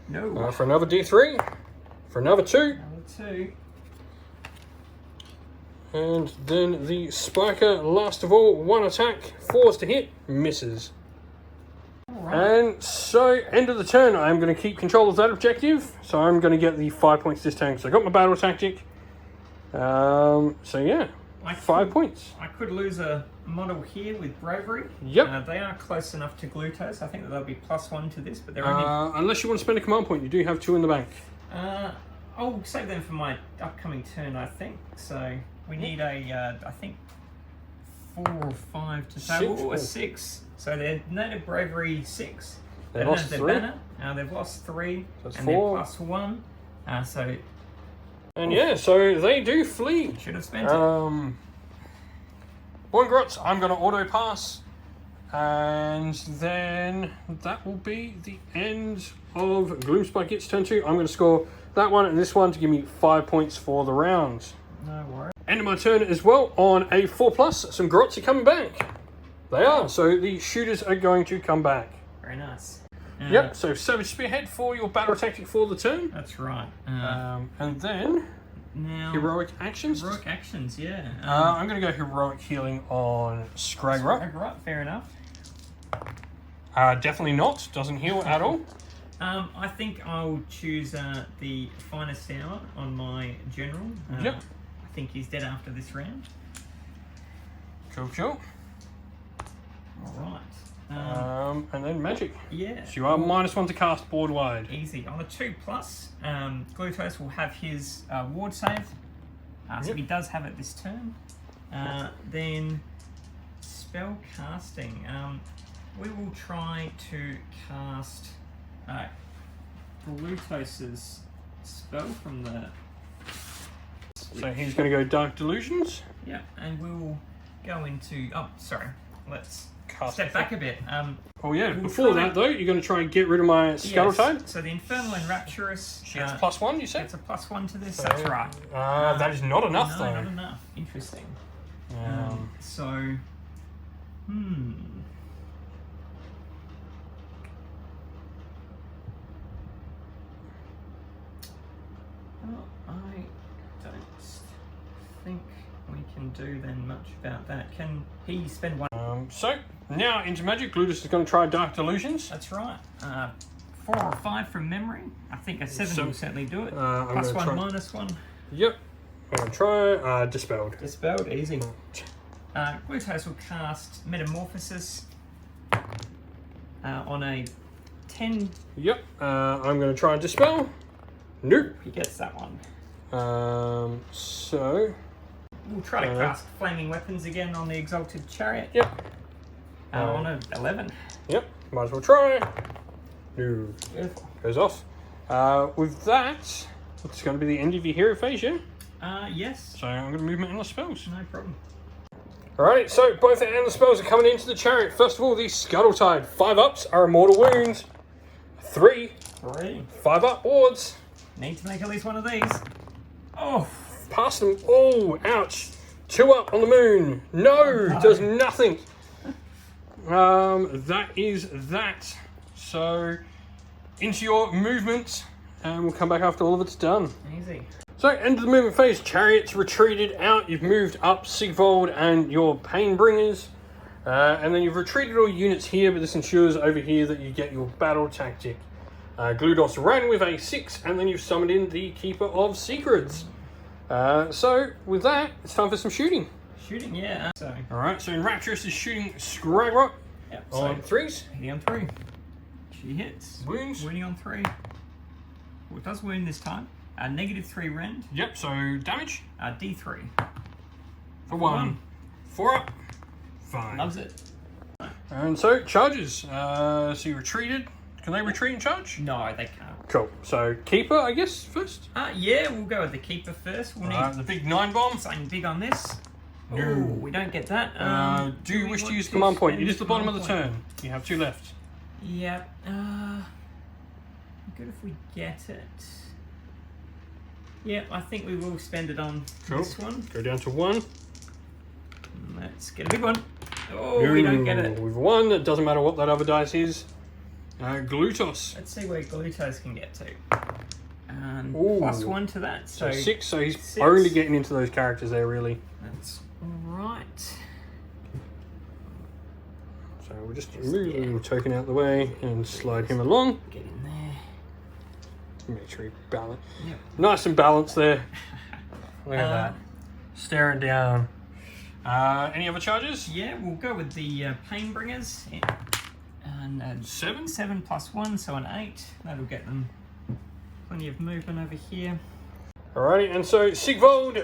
No. For another D3. For another 2. Another 2. And then the Spiker, last of all, 1 attack, 4s to hit, misses. Alright. And so, end of the turn, I'm going to keep control of that objective. So I'm going to get the 5 points this turn. So I got my battle tactic. So yeah, 5 points. I could lose a model here with Bravery. Yep. They are close enough to Glutos. I think that they'll be +1 to this, but they're only... Unless you want to spend a command point, you do have 2 in the bank. I'll save them for my upcoming turn, I think. So we need a, I think, 4 or 5 to say. 6? Ooh, a 6. So they're native bravery 6. They That lost has their 3. banner. They've lost 3. That's and 4. they're +1. So And yeah, so they do flee. should have spent it. Boingrots, I'm going to auto pass. And then that will be the end of Gloomspite Gitz turn 2. I'm going to score that one and this one to give me 5 points for the round. No worries. End of my turn as well on a 4+. Some Grots are coming back. They are. So the shooters are going to come back. Very nice. Yep. So Savage Spearhead for your battle tactic for the turn. That's right. And then Now heroic actions. Heroic actions, yeah. I'm going to go heroic healing on Scragrot. Right, fair enough. Definitely not. Doesn't heal at all. I think I'll choose the finest hour on my general. Yep. I think he's dead after this round. Cool, cool. All right. And then magic. Yeah. So you are -1 to cast board wide. Easy. On a 2+, Glutos will have his ward save. So Yep. he does have it this turn. Then spell casting. We will try to cast Glutos's spell from the... So he's going to go Dark Delusions. Yeah, and we will go into... Oh, sorry. Let's Cast step back a bit. Oh yeah, we'll before try- that though, you're going to try and get rid of my Scuttletide. Yes, so the Infernal and Rapturous... She gets +1, you said? It's a +1 to this, that's right. That is not enough No, though. not enough. Interesting. So... Well, I don't think we can do then much about that. Can he spend 1? So now into magic, Glutus is going to try Dark Delusions. That's right. 4 or 5 from memory. I think a 7 will certainly do it. I'm +1, gonna try. -1. Yep. I'm going to try Dispelled. Dispelled, easy. Glutos will cast Metamorphosis on a 10. Yep. I'm going to try Dispel. Nope. He gets that one. So We'll try to cast Flaming Weapons again on the Exalted Chariot. yep. On a 11. Yep. Might as well try. No. Beautiful. Goes off. With that, it's going to be the end of your hero phase, yeah? Yes. So I'm going to move my endless spells. No problem. Alright, so both the endless spells are coming into the chariot. First of all, the Scuttletide. 5 ups are immortal wounds. 3. 5 up wards. Need to make at least one of these. Oh! Past them. Oh, ouch. 2 up on the moon. No, does nothing. That is that. So, into your movement, and we'll come back after all of it's done. Easy. So, end of the movement phase, Chariot's retreated out. You've moved up Sigvold and your Painbringers. And then you've retreated all units here, but this ensures over here that you get your battle tactic. Gludos ran with a 6, and then you've summoned in the Keeper of Secrets. So, with that, it's time for some shooting. Shooting, yeah. Alright, so Rapturous is shooting Scragrot on 3s. Hitting on 3. She hits. Wounds. Wounding on 3. Well, it does wound this time. -3 rend. Yep, so damage. D3. For 1. 4 up. 5. Loves it. And so, charges. So you retreated. Can they retreat and charge? No, they can't. Cool. So, Keeper, I guess, first? Yeah, we'll go with the Keeper first. We'll need The big 9 bomb. something big on this. No. Ooh, we don't get that. Do you wish to use command point? It is the bottom of the turn. You have 2 left. Yep. Good if we get it. Yep, I think we will spend it on this one. Go down to 1. Let's get a big one. Oh, we don't get it. With 1, it doesn't matter what that other dice is. Glutos. Let's see where Glutos can get to. And Ooh. +1 to that. So 6, so he's 6. only getting into those characters there, really. That's right. So we'll just move the little token out of the way and slide him along. Get in there. Make sure he balance. Yep. Nice and balanced there. Look at that. Staring down. Any other charges? Yeah, we'll go with the Painbringers. And 7? 7 +1, so an 8. That'll get them plenty of movement over here. Alrighty, and so Sigvold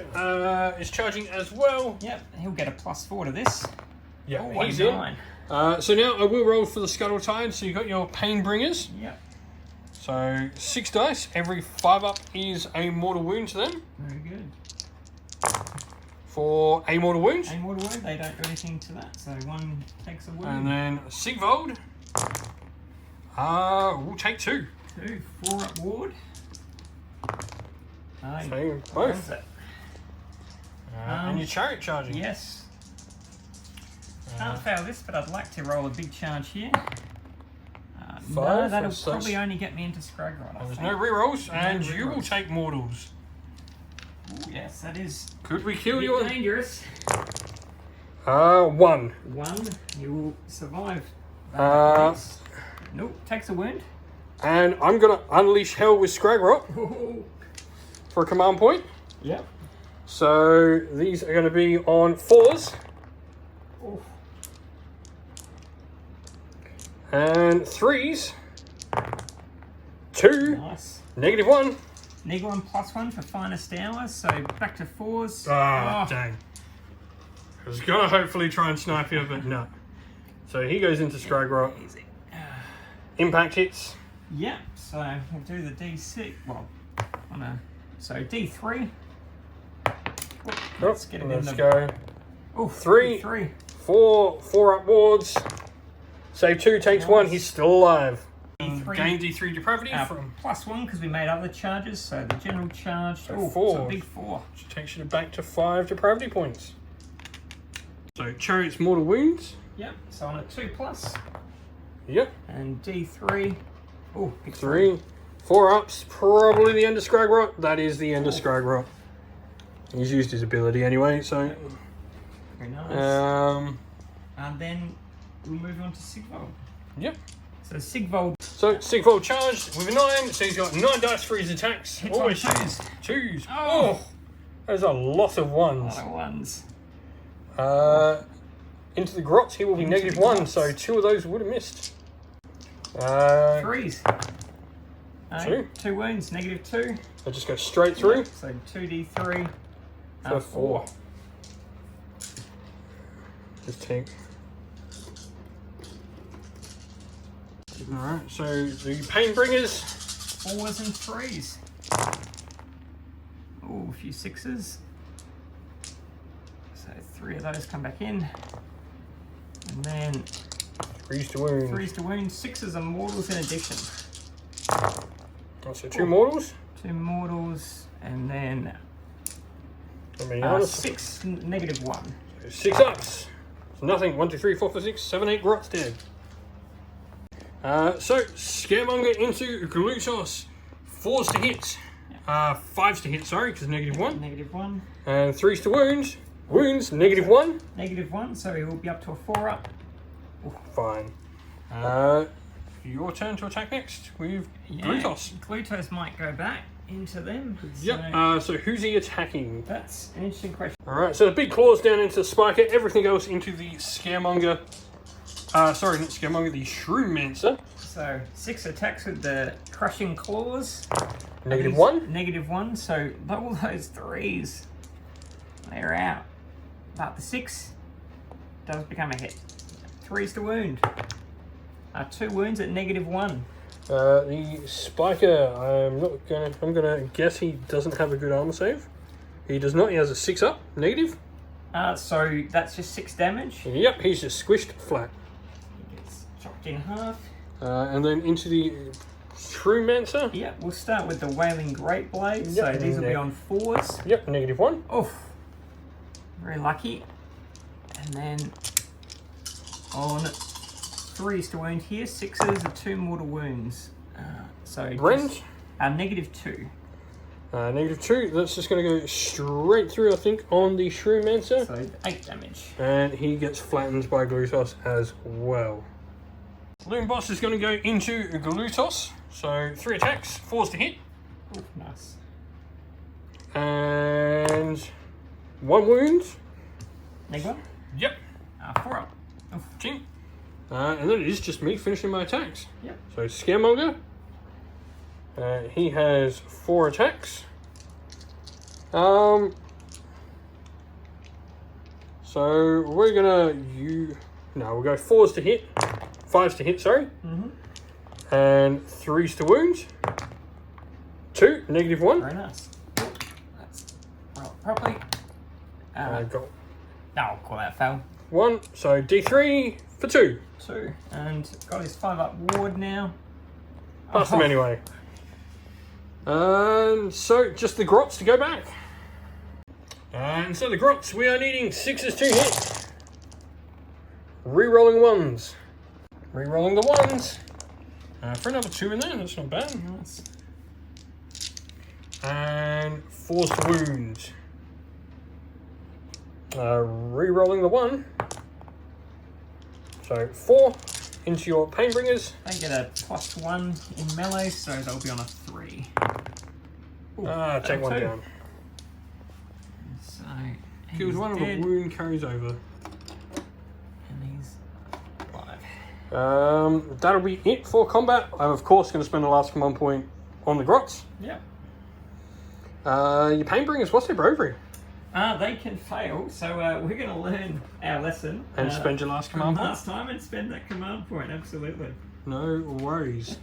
is charging as well. Yep, he'll get a +4 to this. Yeah, Oh, he's 9. in. So now I will roll for the Scuttle Tide. So you've got your Painbringers. Yep. So 6 dice. Every 5 up is a mortal wound to them. Very good. For a mortal wound. A mortal wound, they don't do anything to that, so 1 takes a wound. And then Sigvold will take 2. 2, 4 up ward. So both. It? And your Chariot charging. Yes. Can't fail this, but I'd like to roll a big charge here. No, 5, that'll so probably only get me into Scragrot. There's no rerolls, and you will rerolls. take mortals. Ooh, yes, that is Could we kill you? dangerous. 1. 1, you will survive. Nope, takes a wound. And I'm going to unleash hell with Scragrot for a command point. Yep. So these are going to be on 4s. Oof. And 3s. 2. Nice. -1. -1 +1 for finest hour, so back to 4s. Dang. I was going to hopefully try and snipe you, but no. So he goes into Scragrot. Easy. Impact hits. Yep, so we'll do the D6. Well, so D3. Let's get it in the... go. Oh, 3. 3. 4 up wards. Save 2, takes 1. He's still alive. D3. Gain D3 depravity from +1 because we made other charges, so the general charge. So 4. So a big 4. which takes you back to 5 depravity points. So Chariot's mortal wounds. Yep, so on a 2+. Yep. And D3. Oh, big 3. 4 ups, probably the end of Scragrot. That is the end of Scragrot. He's used his ability anyway, so. Very nice. And then we'll move on to Sigvold. Yep. So Sigvold. So Sigvold charged with a 9, so he's got 9 dice for his attacks. Hits on Always 2s. 2s. Oh. There's a lot of 1s. Other ones. Into the grots, he will be Into the -1, grots. so 2 of those would have missed. 3s. 2. 2 wounds, -2. So just go straight through So 2d3. for 4. Just take. Alright, so the Painbringers. 4s and 3s. Oh, a few 6s. So 3 of those come back in. And then 3s to wound. 3s to wound, 6s are mortals in addition. Oh, so 2 mortals. 2 mortals, and then I mean, honest, 6 -1. 6 ups. It's nothing. 1, 2, 3, 4, 5, 6, 7, 8 grots dead. So, Scaremonger into Glutos. 4s to hit. 5s to hit, sorry, because -1. -1. And 3s to wound. Wounds, -1. -1, so he will be up to a 4-up. Fine. Your turn to attack next with Glutos. Glutos might go back into them. Yep, so who's he attacking? That's an interesting question. Alright, so the big claws down into the Spiker, everything else into the Scaremonger. Sorry, not Scaremonger, the Shrewmancer. So 6 attacks with the crushing claws. -1. -1, so all those 3s, they're out. But the 6 does become a hit. 3s to wound. 2 wounds at -1. The Spiker, I'm gonna guess he doesn't have a good armor save. He does not, he has a 6 up, negative. So that's just 6 damage. Yep, he's just squished flat. He gets chopped in half. And then into the Shrewmancer. Yep, we'll start with the Wailing Great Blade. Yep. So these will be on 4s. Yep, -1. Oof. Very lucky. And then on 3s to wound here, 6s are 2 mortal wounds. So Rend? -2. -2, that's just going to go straight through, I think, on the Shrewmancer. So 8 damage. And he gets flattened by Glutos as well. Loon Boss is going to go into Glutos. So 3 attacks, 4s to hit. Ooh, nice. And 1 wound. -1? Yep. 4-up. Oof. Ching. And then it is just me finishing my attacks. Yep. So Scaremonger. He has 4 attacks. So we're gonna we'll go 4s to hit, 5s to hit, sorry. And 3s to wound. 2, -1. Very nice. Let's roll properly. Got I'll call that fail. 1, so D3 for 2. 2. And got his 5-up ward now. Pass them anyway. So just the grots to go back. And so the grots, we are needing 6s to hit. Rerolling 1s. Rerolling the 1s. For another 2 in there, that's not bad. Nice. And 4s to wound. Rerolling the 1. So 4 into your Painbringers. They get a +1 in melee, so they'll be on a 3. Ooh, take 1 2. down. So Kills 1 of a wound, carries over. And he's alive. That'll be it for combat. I'm of course going to spend the last command point on the grots. Yep. Your Painbringers, what's their bravery? They can fail, so we're going to learn our lesson. And spend your last command point? Last time and spend that command point, absolutely. No worries.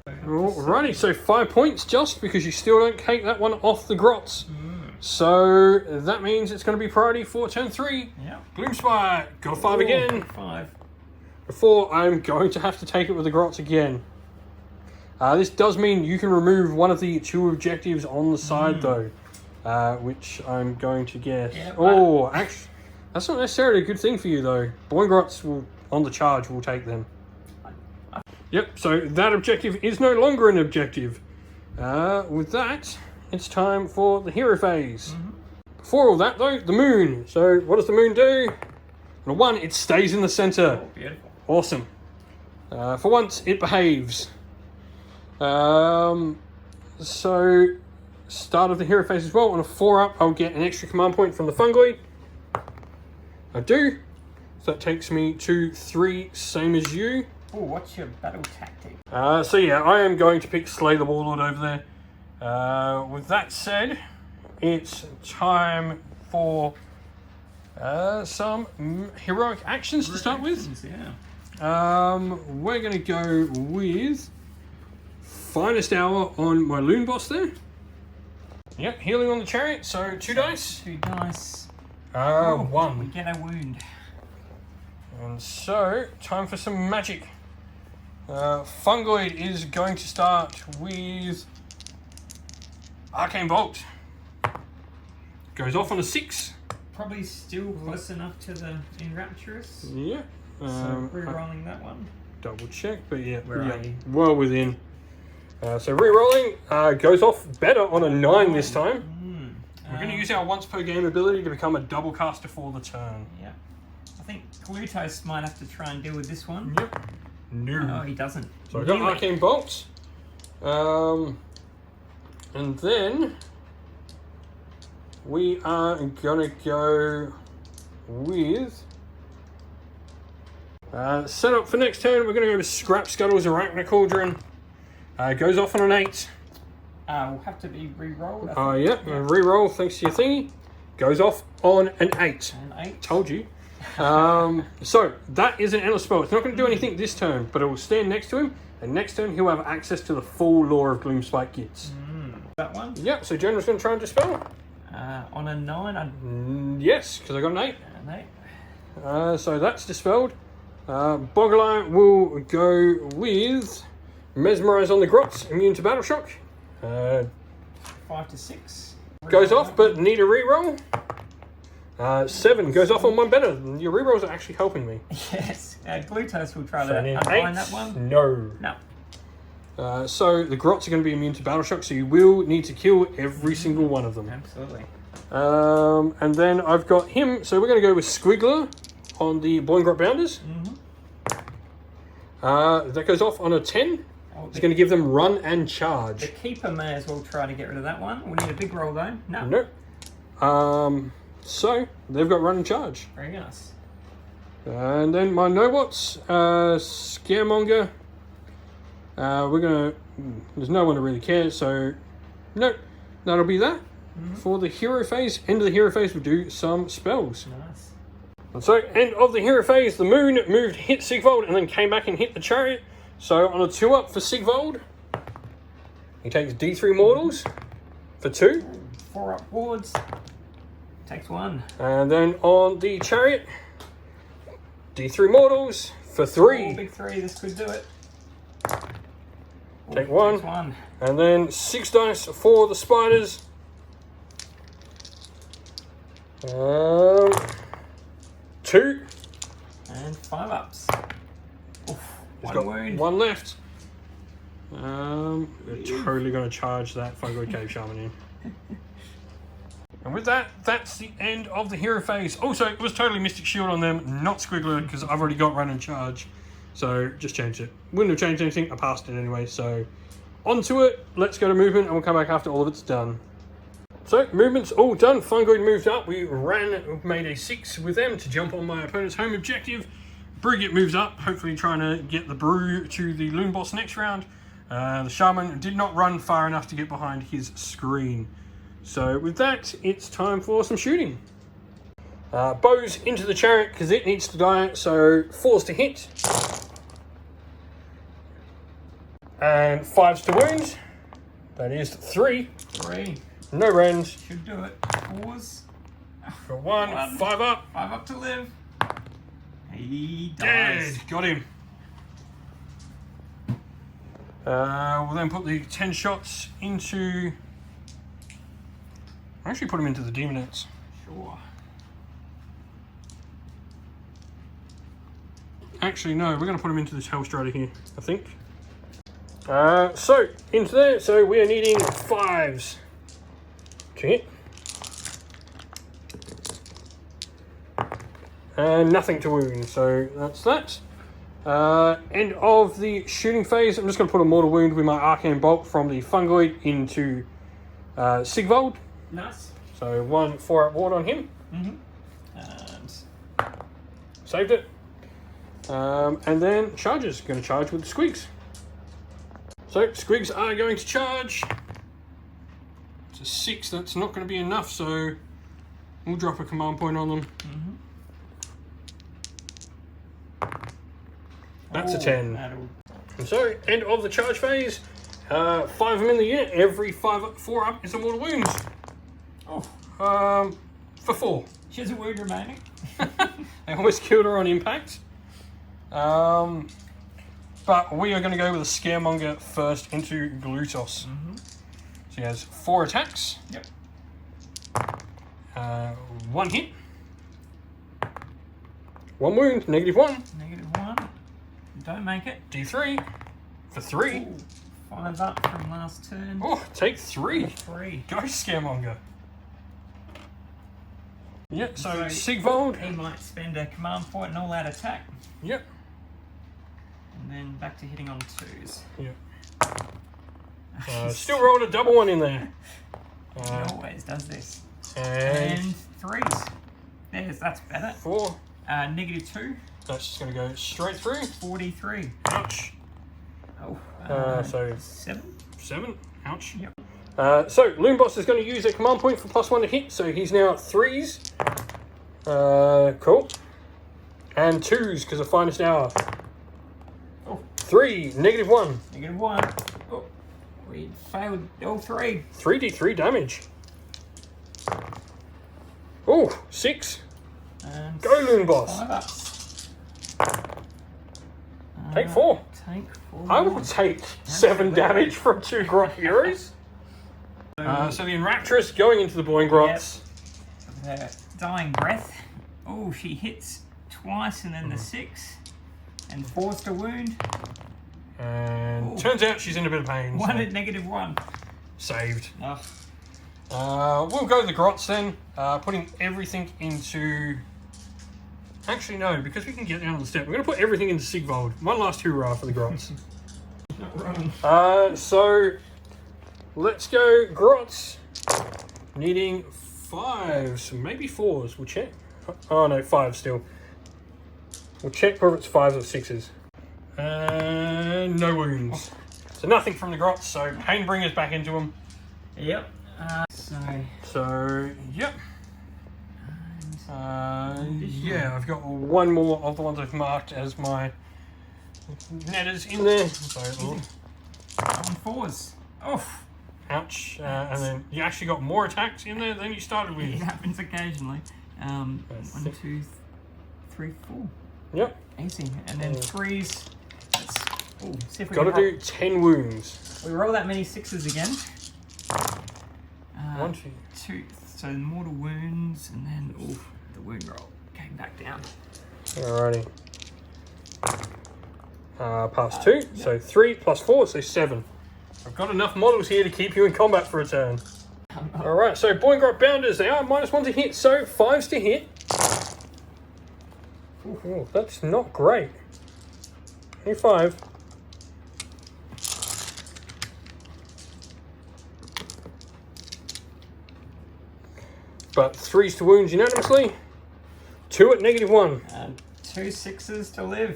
Alrighty, so 5 points just because you still don't take that one off the grots. So that means it's going to be priority for turn 3. Yep. Gloomspite, got a 5 again. 5. Before I'm going to have to take it with the grots again. This does mean you can remove one of the 2 objectives on the side though. Which I'm going to guess. Yeah, actually, that's not necessarily a good thing for you though. Boingrots will, on the charge, will take them. Yep, so that objective is no longer an objective. With that, it's time for the hero phase. Before all that though, the moon. So what does the moon do? On a 1, it stays in the center. Oh, beautiful. Awesome. For once, it behaves. So start of the hero phase as well. On a 4-up, I'll get an extra command point from the fungoid. I do. So that takes me to 3, same as you. Oh, what's your battle tactic? So yeah, I am going to pick Slay the Warlord over there. With that said, it's time for some heroic actions to start with. Yeah. We're going to go with Finest Hour on my Loon Boss there. Yep, healing on the chariot, so 2 dice. 2 dice. 1. We get a wound. And so, time for some magic. Fungoid is going to start with Arcane Bolt. Goes off on a 6. probably still close enough to the Enrapturous. Yeah. So re-rolling that one. Double check, but yeah, Where are you? well within. So re-rolling goes off better on a 9 this time. We're going to use our once per game ability to become a double caster for the turn. Yeah. I think Glutos might have to try and deal with this one. Yep. No. Oh, he doesn't. So I've got Arcane Bolts. And then we are going to go with... set up for next turn, we're going to go with Scrap Scuttle's Arachna Cauldron. Goes off on an 8. Will have to be re-rolled. Yeah, re-roll thanks to your thingy. Goes off on an 8. An 8. Told you. So, that is an endless spell. It's not going to do anything this turn, but it will stand next to him, and next turn he'll have access to the full lore of Gloomspite Gitz. That one? Yep, so General's going to try and dispel. On a 9, yes, because I got an 8. An 8. So that's dispelled. Boggle will go with Mesmerize on the Grots, immune to Battle Shock. 5 to 6. Goes off, but need a reroll. 7 goes off on one better. Your rerolls are actually helping me. Yes. Glutos will try So to then unwind 8. that one. No. No. So the Grots are going to be immune to Battle Shock, so you will need to kill every single one of them. Absolutely. And then I've got him, so we're going to go with Squiggler on the Boiling Grot Bounders. That goes off on a 10. It's going to give them run and charge. The Keeper may as well try to get rid of that one. We'll need a big roll though. No. Nope. So they've got run and charge. Very nice. And then my Nobots, Scaremonger. We're going to... There's no one to really care, so... Nope. That'll be that. For the hero phase, end of the hero phase, we'll do some spells. Nice. And so, end of the hero phase, the moon moved, hit Sigvold, and then came back and hit the chariot. So, on a 2-up for Sigvold, he takes D3 mortals for 2. 4-up wards. Takes 1. And then on the chariot, D3 mortals for 3. Big 3, this could do it. Take 1. Takes 1. And then 6 dice for the spiders. 2. And 5 ups. Oof. He's One got wound. 1 left. We're totally going to charge that Fungoid Cave Shaman in. And with that, that's the end of the hero phase. Also, it was totally Mystic Shield on them, not Squiggler, because I've already got run and charge. So, just changed it. Wouldn't have changed anything, I passed it anyway. So, onto it. Let's go to movement, and we'll come back after all of it's done. So, movement's all done. Fungoid moved up. We made a 6 with them to jump on my opponent's home objective. Brigit moves up, hopefully trying to get the brew to the Loon Boss next round. The Shaman did not run far enough to get behind his screen. So with that, it's time for some shooting. Bows into the chariot because it needs to die, so 4s to hit. And 5s to wound. That is 3. 3. No rends. Should do it. 4s. For 1, 5 up. 5 up to live. He Dead. dies. Got him. We'll then put the 10 shots into... I'll actually put them into the Demonettes. Sure. Actually, no, we're going to put them into this Hellstrider here, I think. So, into there. So, we are needing 5s to hit. And nothing to wound, so that's that. End of the shooting phase. I'm just going to put a mortal wound with my Arcane Bolt from the Fungoid into Sigvold. Nice. So 1 4-up ward on him. And Saved it. And then charges. Going to charge with the Squigs. So Squigs are going to charge. It's a 6. That's not going to be enough, so we'll drop a command point on them. That's a 10. And so, end of the charge phase. 5 of them in the unit. Every 4 up is a mortal wound. For 4. She has a wound remaining. I almost killed her on impact. But we are going to go with a Scaremonger first into Glutos. So he has 4 attacks. Yep. 1 hit. 1 wound, -1. -1. Don't make it. D3 for 3. Ooh, 5 up from last turn. Oh, take 3. 3. Go Scaremonger. Yep, so So- Sigvald. He might spend a command point and all out attack. Yep. And then back to hitting on 2s. Yep. Still rolled a double 1 in there. He always does this. And And 3s. That's better. 4. -2. That's just going to go straight through. 43. Ouch. Oh. So 7. 7. Ouch. Yep. So Loonboss is going to use a command point for +1 to hit. So he's now at 3s. Cool. And 2s because of finest hour. Oh. 3, -1. -1. Oh. We failed all 3. 3d3 damage. Oh, 6. And Go Loonboss. 5 ups. Take 4. Take 4. I will take 7 damage from 2 Grot heroes. So the Enraptress going into the Boing Grots. The dying breath. Oh, she hits twice and then the 6. And 4's to wound. And Ooh. turns out she's in a bit of pain. 1 so at -1. saved. Oh. We'll go to the Grots then. Putting everything into... Actually, no, because we can get down on the step. We're going to put everything into Sigvald. One last hurrah for the Grots. Not wrong. So let's go Grots. Needing 5s, maybe 4s. We'll check. Oh no, 5 still. We'll check whether it's 5s or 6s. And no wounds. So nothing from the Grots, so Painbringer's back into them. Yep. So, yep. Yeah, I've got one more of the ones I've marked as my netters in there. So, On 4s. Oof. ouch. And then you actually got more attacks in there than you started It with. happens occasionally. 1, 2, 3, 4. Yep. Easy. And then 3s. Let's see if we Got to can do 10 wounds. We roll that many 6s again. 1, 2. 2. So mortal wounds, and then the wound roll came back down. Alrighty. Pass 2. So 3 plus 4, so 7. I've got enough models here to keep you in combat for a turn. Alright, so Boingrot Bounders, they are -1 to hit, so 5s to hit. Ooh, that's not great. Only 5. But 3s to wounds unanimously. 2 at -1. And 2 6s to live.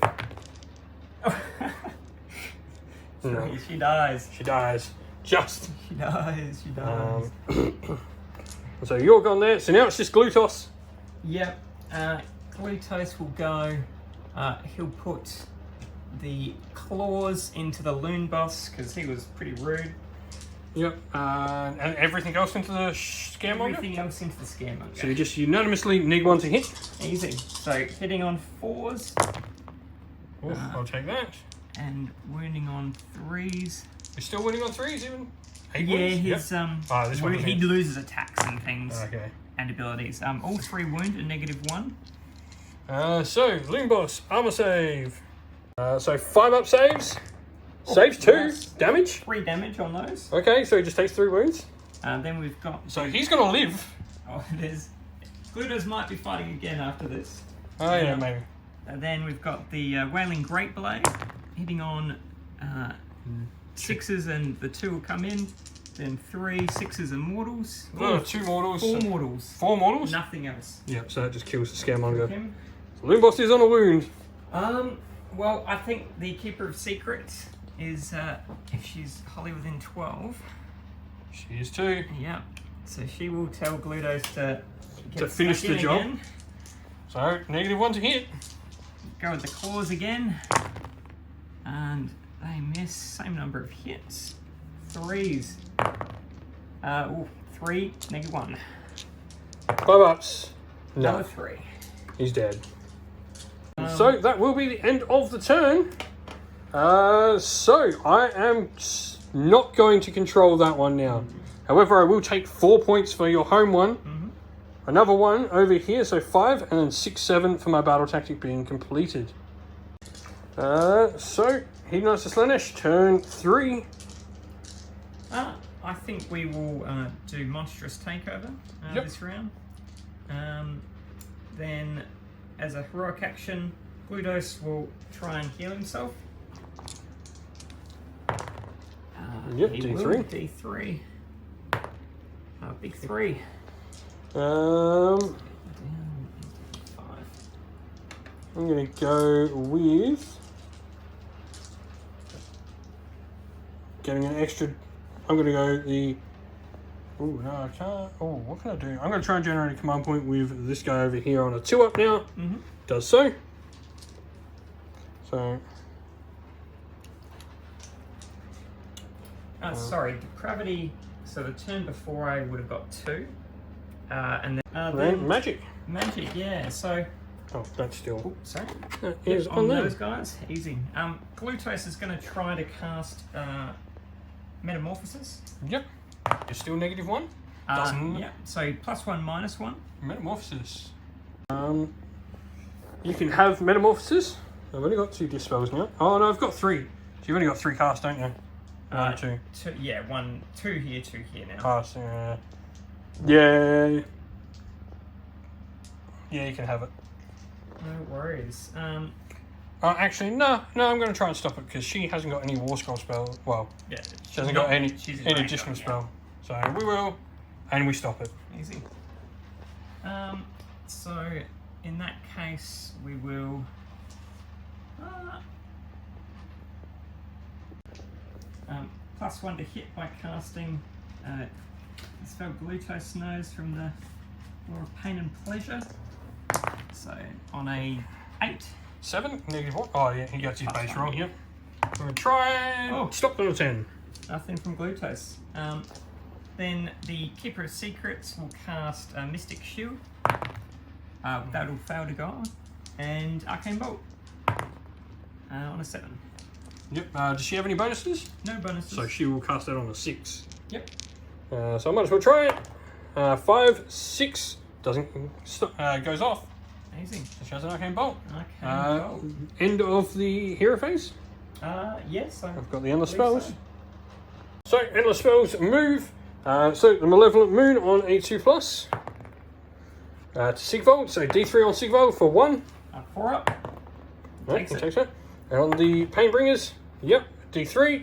No. She dies. She dies. Just. She dies. She dies. So you're gone there. So now it's just Glutos. Yep. Glutos will go. He'll put the claws into the loon boss because he was pretty rude. Yep. And everything else into the Scaremonger? Everything else into the Scaremonger. So you just unanimously need 1 to hit. Easy. So hitting on 4s. Oh, I'll take that. And wounding on 3s. You're still winning on 3s even? 8 Yeah, wounds? his Ah, this one he doesn't. loses attacks and things Okay. and abilities. All 3 wound at -1. So, Loon Boss, armor save. So 5 up saves. Saves 2 nice. damage. 3 damage on those. Okay, so he just takes 3 wounds. Then we've got. So he's going to live. Oh, there's. Glutos might be fighting again after this. Oh yeah, maybe. And then we've got the Wailing Great Blade hitting on 6s, and the 2 will come in. Then 3 6s and mortals. Oh, 2 mortals. 4 mortals. 4 mortals? Nothing else. Yep, so that just kills the Scaremonger. Him. So Loon Boss is on a wound. Well, I think the Keeper of Secrets is if she's wholly within 12. She is too. Yeah. So she will tell Glutos to finish stuck the in job. again. So, -1 to hit. Go with the claws again. And they miss. Same number of hits. 3s. 3, -1. 5 ups. Another No, 3. he's dead. So that will be the end of the turn. So I am not going to control that one now. However, I will take 4 points for your home one. Another one over here, so 5, and then 6, 7 for my battle tactic being completed. So, Hedonites of Slaanesh, turn 3. I think we will do Monstrous Takeover this round. Then, as a heroic action, Glutos will try and heal himself. Yep, he D3. will, D3. Big 3. I'm going to go with getting an extra. I'm going to go the. Oh, no, I can't. Oh, what can I do? I'm going to try and generate a command point with this guy over here on a 2-up now. Mm-hmm. Does so. So. Sorry, Depravity. So the turn before I would have got 2. And then magic. Magic, yeah. So. Oh, that's still. Oh, sorry. That is on there. those guys, easy. Glutos is going to try to cast Metamorphosis. Yep. It's still -1. Doesn't. Yeah. So +1, -1. Metamorphosis. You can have Metamorphosis. I've only got 2 dispels now. Oh no, I've got 3. So you've only got 3 casts, don't you? 1, 2. 2. Yeah, 1, 2 here, 2 here now. Cast. Yeah. Yeah, you can have it. No worries. Actually, no. I'm going to try and stop it because she hasn't got any War Scroll spell. Well, yeah, she hasn't got any additional spell. So we will, and we stop it. Easy. So in that case, we will. +1 to hit by casting spell Glutos Nose from the Law of Pain and Pleasure. So on a 8. 7, -1. Oh yeah, he gets his base wrong. Yep. I'm going to try and stop them at 10. Nothing from Glutos. Then the Keeper of Secrets will cast Mystic Shield. That'll fail to go on. And Arcane Bolt on a 7. Yep. Does she have any bonuses? No bonuses. So she will cast that on a 6. Yep. So I might as well try it. 5, 6 doesn't goes off. Amazing. So she has an Arcane Bolt. Arcane Bolt. End of the hero phase. Yes. I've got the endless spells. So endless spells move. So the Malevolent Moon on a 2+. To Sigvold, so D3 on Sigvold for 1. 4 up. Right, takes it. And on the Painbringers, yep, D3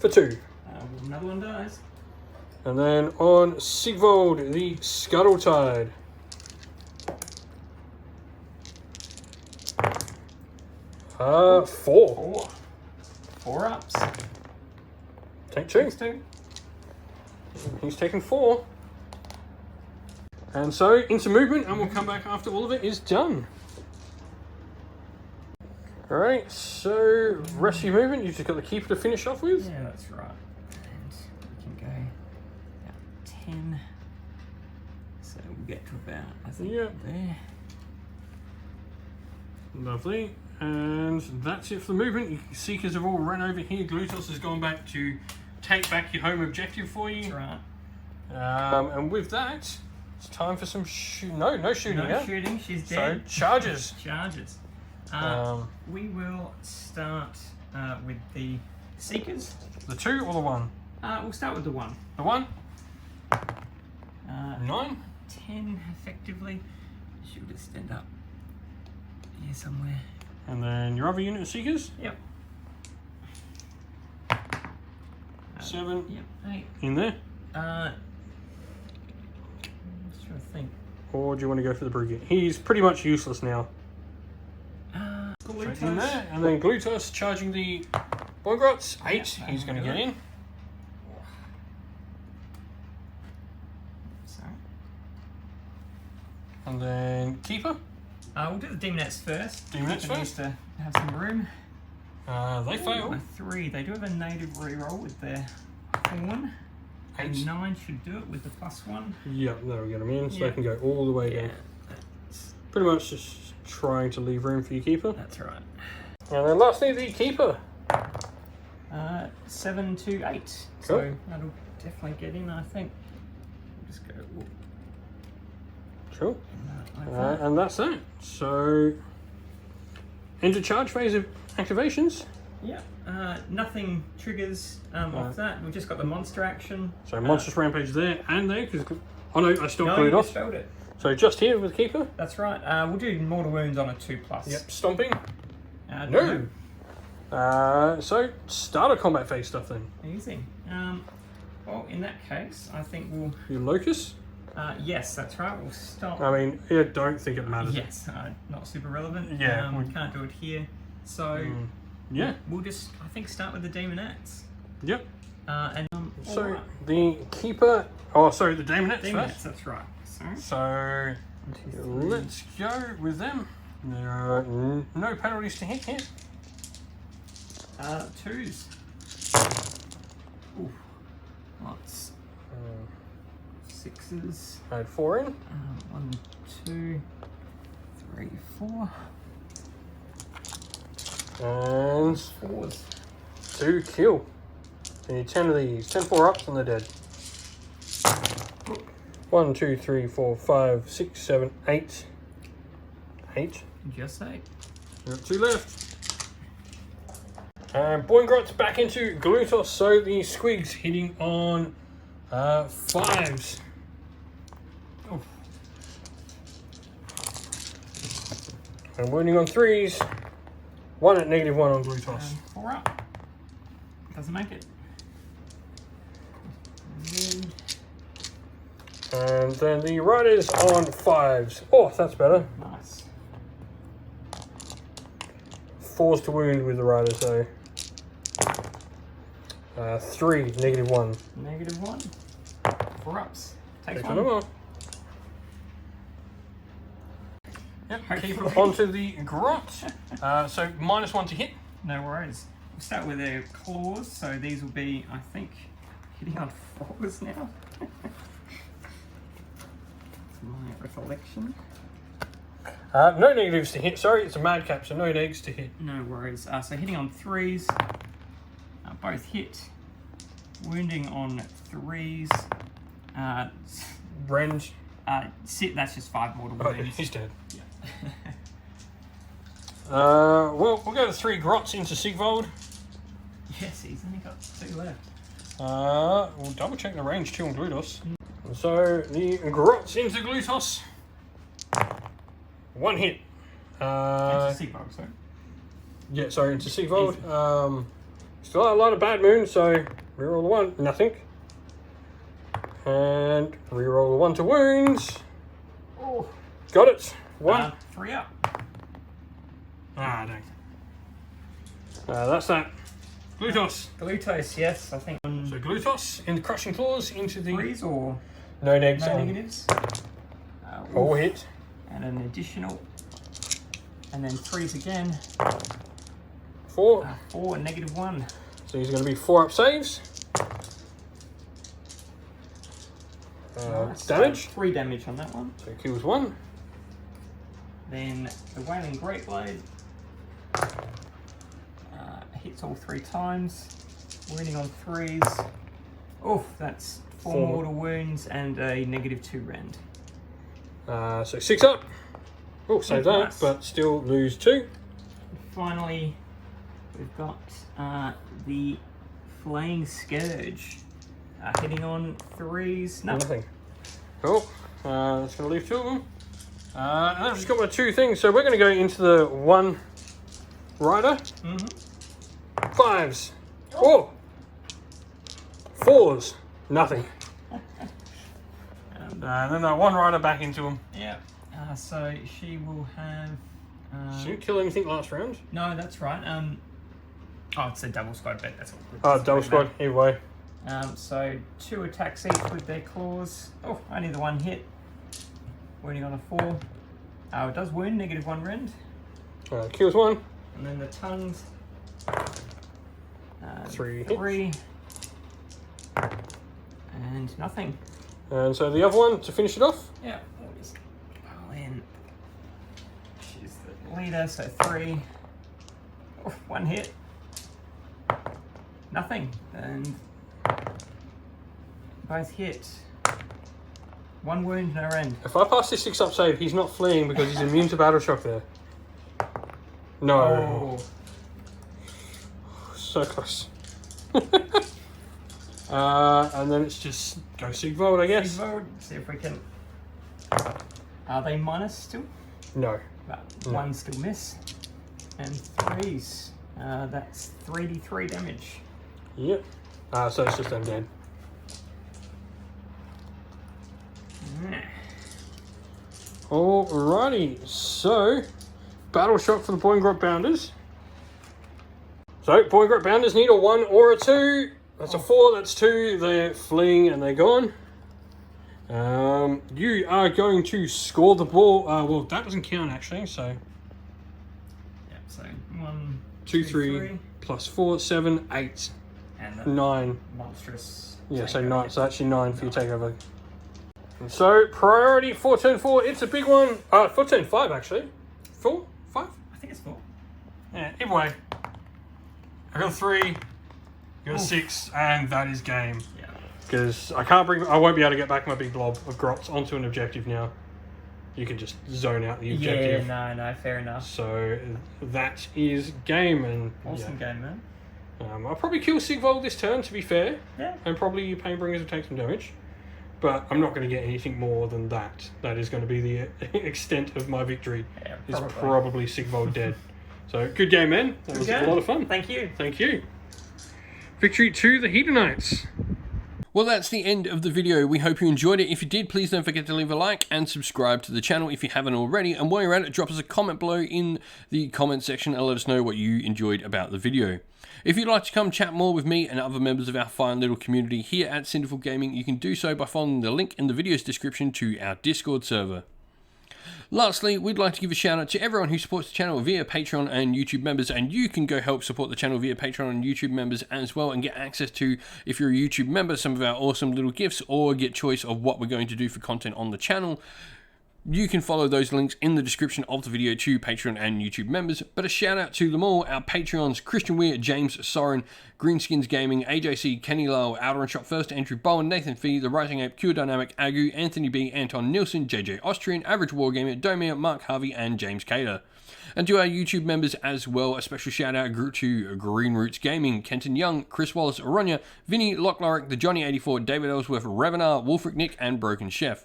for 2. Another one dies. And then on Sigvold, the Scuttletide. Four. 4 ups. Take 2. Takes 2. He's taken 4. And so into movement, and we'll come back after all of it is done. Alright, so rest of your movement, you've just got the Keeper to finish off with. Yeah, that's right. And we can go about 10. So we'll get to about, I think, there. Lovely. And that's it for the movement. Your Seekers have all run over here. Glutos has gone back to take back your home objective for you. That's right. And with that, it's time for some no shooting. No shooting, she's dead. So charges. Charges. We will start with the Seekers. The 2 or the 1? We'll start with the 1. The 1? 9? 10 effectively. She'll just stand up here somewhere. And then your other unit of Seekers? Yep. 7. Yep. 8. In there? I'm just trying to think. Or do you want to go for the Brigade? He's pretty much useless now. Straight in there. And then Glutos charging the Boygrots. 8. Yep, He's going to get in. Sorry. And then Keeper. We'll do the Demonettes first. Demonettes They first. need to have some room. They fail. A 3. They do have a native reroll with their Horn. A 9 should do it with the +1. Yep, that'll get them in, so they can go all the way down. Pretty much just trying to leave room for your Keeper. That's right. And then lastly, the Keeper. 7 to 8. Cool. So that'll definitely get in, I think. We'll just go. Cool. Like that. And that's that. So, enter charge phase of activations. Yeah, nothing triggers off that. We've just got the monster action. So, monstrous rampage there and there. Cause, oh no, I still No, glued you off. spelled it. So, just here with Keeper. That's right. We'll do mortal wounds on a 2+. Yep, stomping. No. So, starter combat phase stuff then. Easy. Well, in that case, I think we'll... Your Locust? Yes, that's right. We'll stop. I mean, I don't think it matters. Yes, not super relevant. Yeah. We can't do it here. So, Yeah. we'll just, I think, start with the Daemonettes. Yep. And So, alright. the Keeper... Oh, sorry, the Daemonettes Daemonettes, first. that's right. So, let's go with them. There are no penalties to hit here. 2s. Ooh. Lots. 6s. Add 4 in. 1, 2, 3, 4. And 4s. 2 kill. You need 10 of these. 10 4-ups and they're dead. 1, 2, 3, 4, 5, 6, 7, 8. 8. Just 8. We've got 2 left. And Boingrot's back into Glutos, so the Squigs hitting on 5s. Oh. And wounding on 3s. 1 at -1 on Glutos. 4 up. Doesn't make it. And then the Riders on 5s. Oh, that's better. Nice. 4s to wound with the Riders, though. 3, -1. -1. 4 ups. Takes Takes one. one more. Yep, keep it onto the Grot. So -1 to hit. No worries. We'll start with their claws. So these will be, I think, hitting on 4s now. My recollection. No negatives to hit. Sorry, it's a madcap, so no negs to hit. No worries. So hitting on 3s. Both hit. Wounding on 3s. Rend. That's just 5 mortal Oh, wounds. he's dead. Yeah. Well, we'll go to 3 Grots into Sigvold. Yes, he's only got 2 left. We'll double check the range too on Glutos. So the Grots into Glutos. 1 hit. That's a Sigmar, sorry. Yeah, sorry, into Sigvold. Still a lot of bad moons, so reroll the 1, nothing. And reroll the 1 to wounds. Oh. Got it. 1. 3 up. Dang. That's that. Glutos. Glutos, yes, I think. So Glutos in the Crushing Claws into the 3s or no negs no on negatives. all hit. And an additional. And then 3s again. 4. 4 and -1. So he's going to be 4-up saves. Nice. Damage. 3 damage on that one. So he kills 1. Then the Wailing Greatblade hits all 3 times. Wounding on 3s. Oof, that's 4 mortal wounds and a -2 rend. So 6 up. Oh, save that, Nice. but still lose 2. Finally, we've got the Flaying Scourge hitting on 3s. No. Nothing. Cool. That's going to leave 2 of them. And I've just got my 2 things. So we're going to go into the 1 Rider. 5s. Oh! 4s. Nothing. And then that 1 Rider back into him. Yeah. So she will have. She didn't kill anything last round. No, that's right. Oh, it's a double squad bet. That's all. Oh, double squad. Either way. So 2 attacks each with their claws. Oh, only the 1 hit. Wounding on a 4. It does wound, -1 rend. Kills 1. And then the tongues. 3 3. And nothing. And so the other one to finish it off. Yeah. We'll just pull in. She's the leader, so 3. Oh, 1 hit. Nothing. And both hit. 1 wound, no end. If I pass this 6-up save, he's not fleeing because he's immune to battle shock there. No. Oh. So close. And then it's just go Sigvold, I guess. Sigmar, see if we can. Are they minus still? No. But No. 1 still miss. And 3s. That's 3d3 damage. Yep. So it's just undead. Alrighty, so battle shock for the Boingrot Bounders. So Boingrot Bounders need a 1 or a 2. That's a 4, that's 2. They're fleeing and they're gone. You are going to score the ball. Well, that doesn't count actually. So Yep. So 1, 2, 3 plus 4, 7, 8, and the 9. monstrous. Yeah, so 9. So actually 9 for your takeover. And so priority for turn 4. It's a big one. For turn 5 actually. 4, 5. I think it's 4. Yeah. Either way. I got 3. You got 6, and that is game. Yeah. Because I won't be able to get back my big blob of grots onto an objective now. You can just zone out the objective. Yeah, no, fair enough. So that is game, and Awesome game, man. I'll probably kill Sigvold this turn, to be fair. Yeah. And probably Painbringers will take some damage. But I'm not going to get anything more than that. That is going to be the extent of my victory. Yeah, is probably Sigvold dead. So good game, man. That was a lot of fun. Thank you. Thank you. Victory to the Hedonites. Well, that's the end of the video. We hope you enjoyed it. If you did, please don't forget to leave a like and subscribe to the channel if you haven't already. And while you're at it, drop us a comment below in the comment section and let us know what you enjoyed about the video. If you'd like to come chat more with me and other members of our fine little community here at Cinderful Gaming, you can do so by following the link in the video's description to our Discord server. Lastly, we'd like to give a shout out to everyone who supports the channel via Patreon and YouTube members, and you can go help support the channel via Patreon and YouTube members as well and get access to, if you're a YouTube member, some of our awesome little gifts or get choice of what we're going to do for content on the channel. You can follow those links in the description of the video to Patreon and YouTube members. But a shout out to them all, our Patreons: Christian Weir, James Soren, Greenskins Gaming, AJC, Kenny Lyle, Outer and Shot First, Andrew Bowen, Nathan Fee, The Rising Ape, Cure Dynamic, Agu, Anthony B, Anton Nilsson, JJ Austrian, Average Wargamer, Domir, Mark Harvey, and James Cater. And to our YouTube members as well, a special shout out to Green Roots Gaming, Kenton Young, Chris Wallace, Aronya, Vinny, Locklaric, The Johnny84, David Ellsworth, Revenar, Wolfric Nick, and Broken Chef.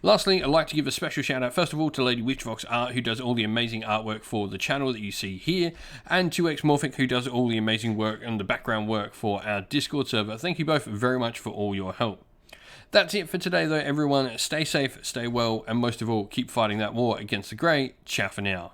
Lastly, I'd like to give a special shout out first of all to Lady Witchvox Art, who does all the amazing artwork for the channel that you see here, and to Xmorphic, who does all the amazing work and the background work for our Discord server. Thank you both very much for all your help. That's it for today though, everyone. Stay safe, stay well, and most of all, keep fighting that war against the Grey. Ciao for now.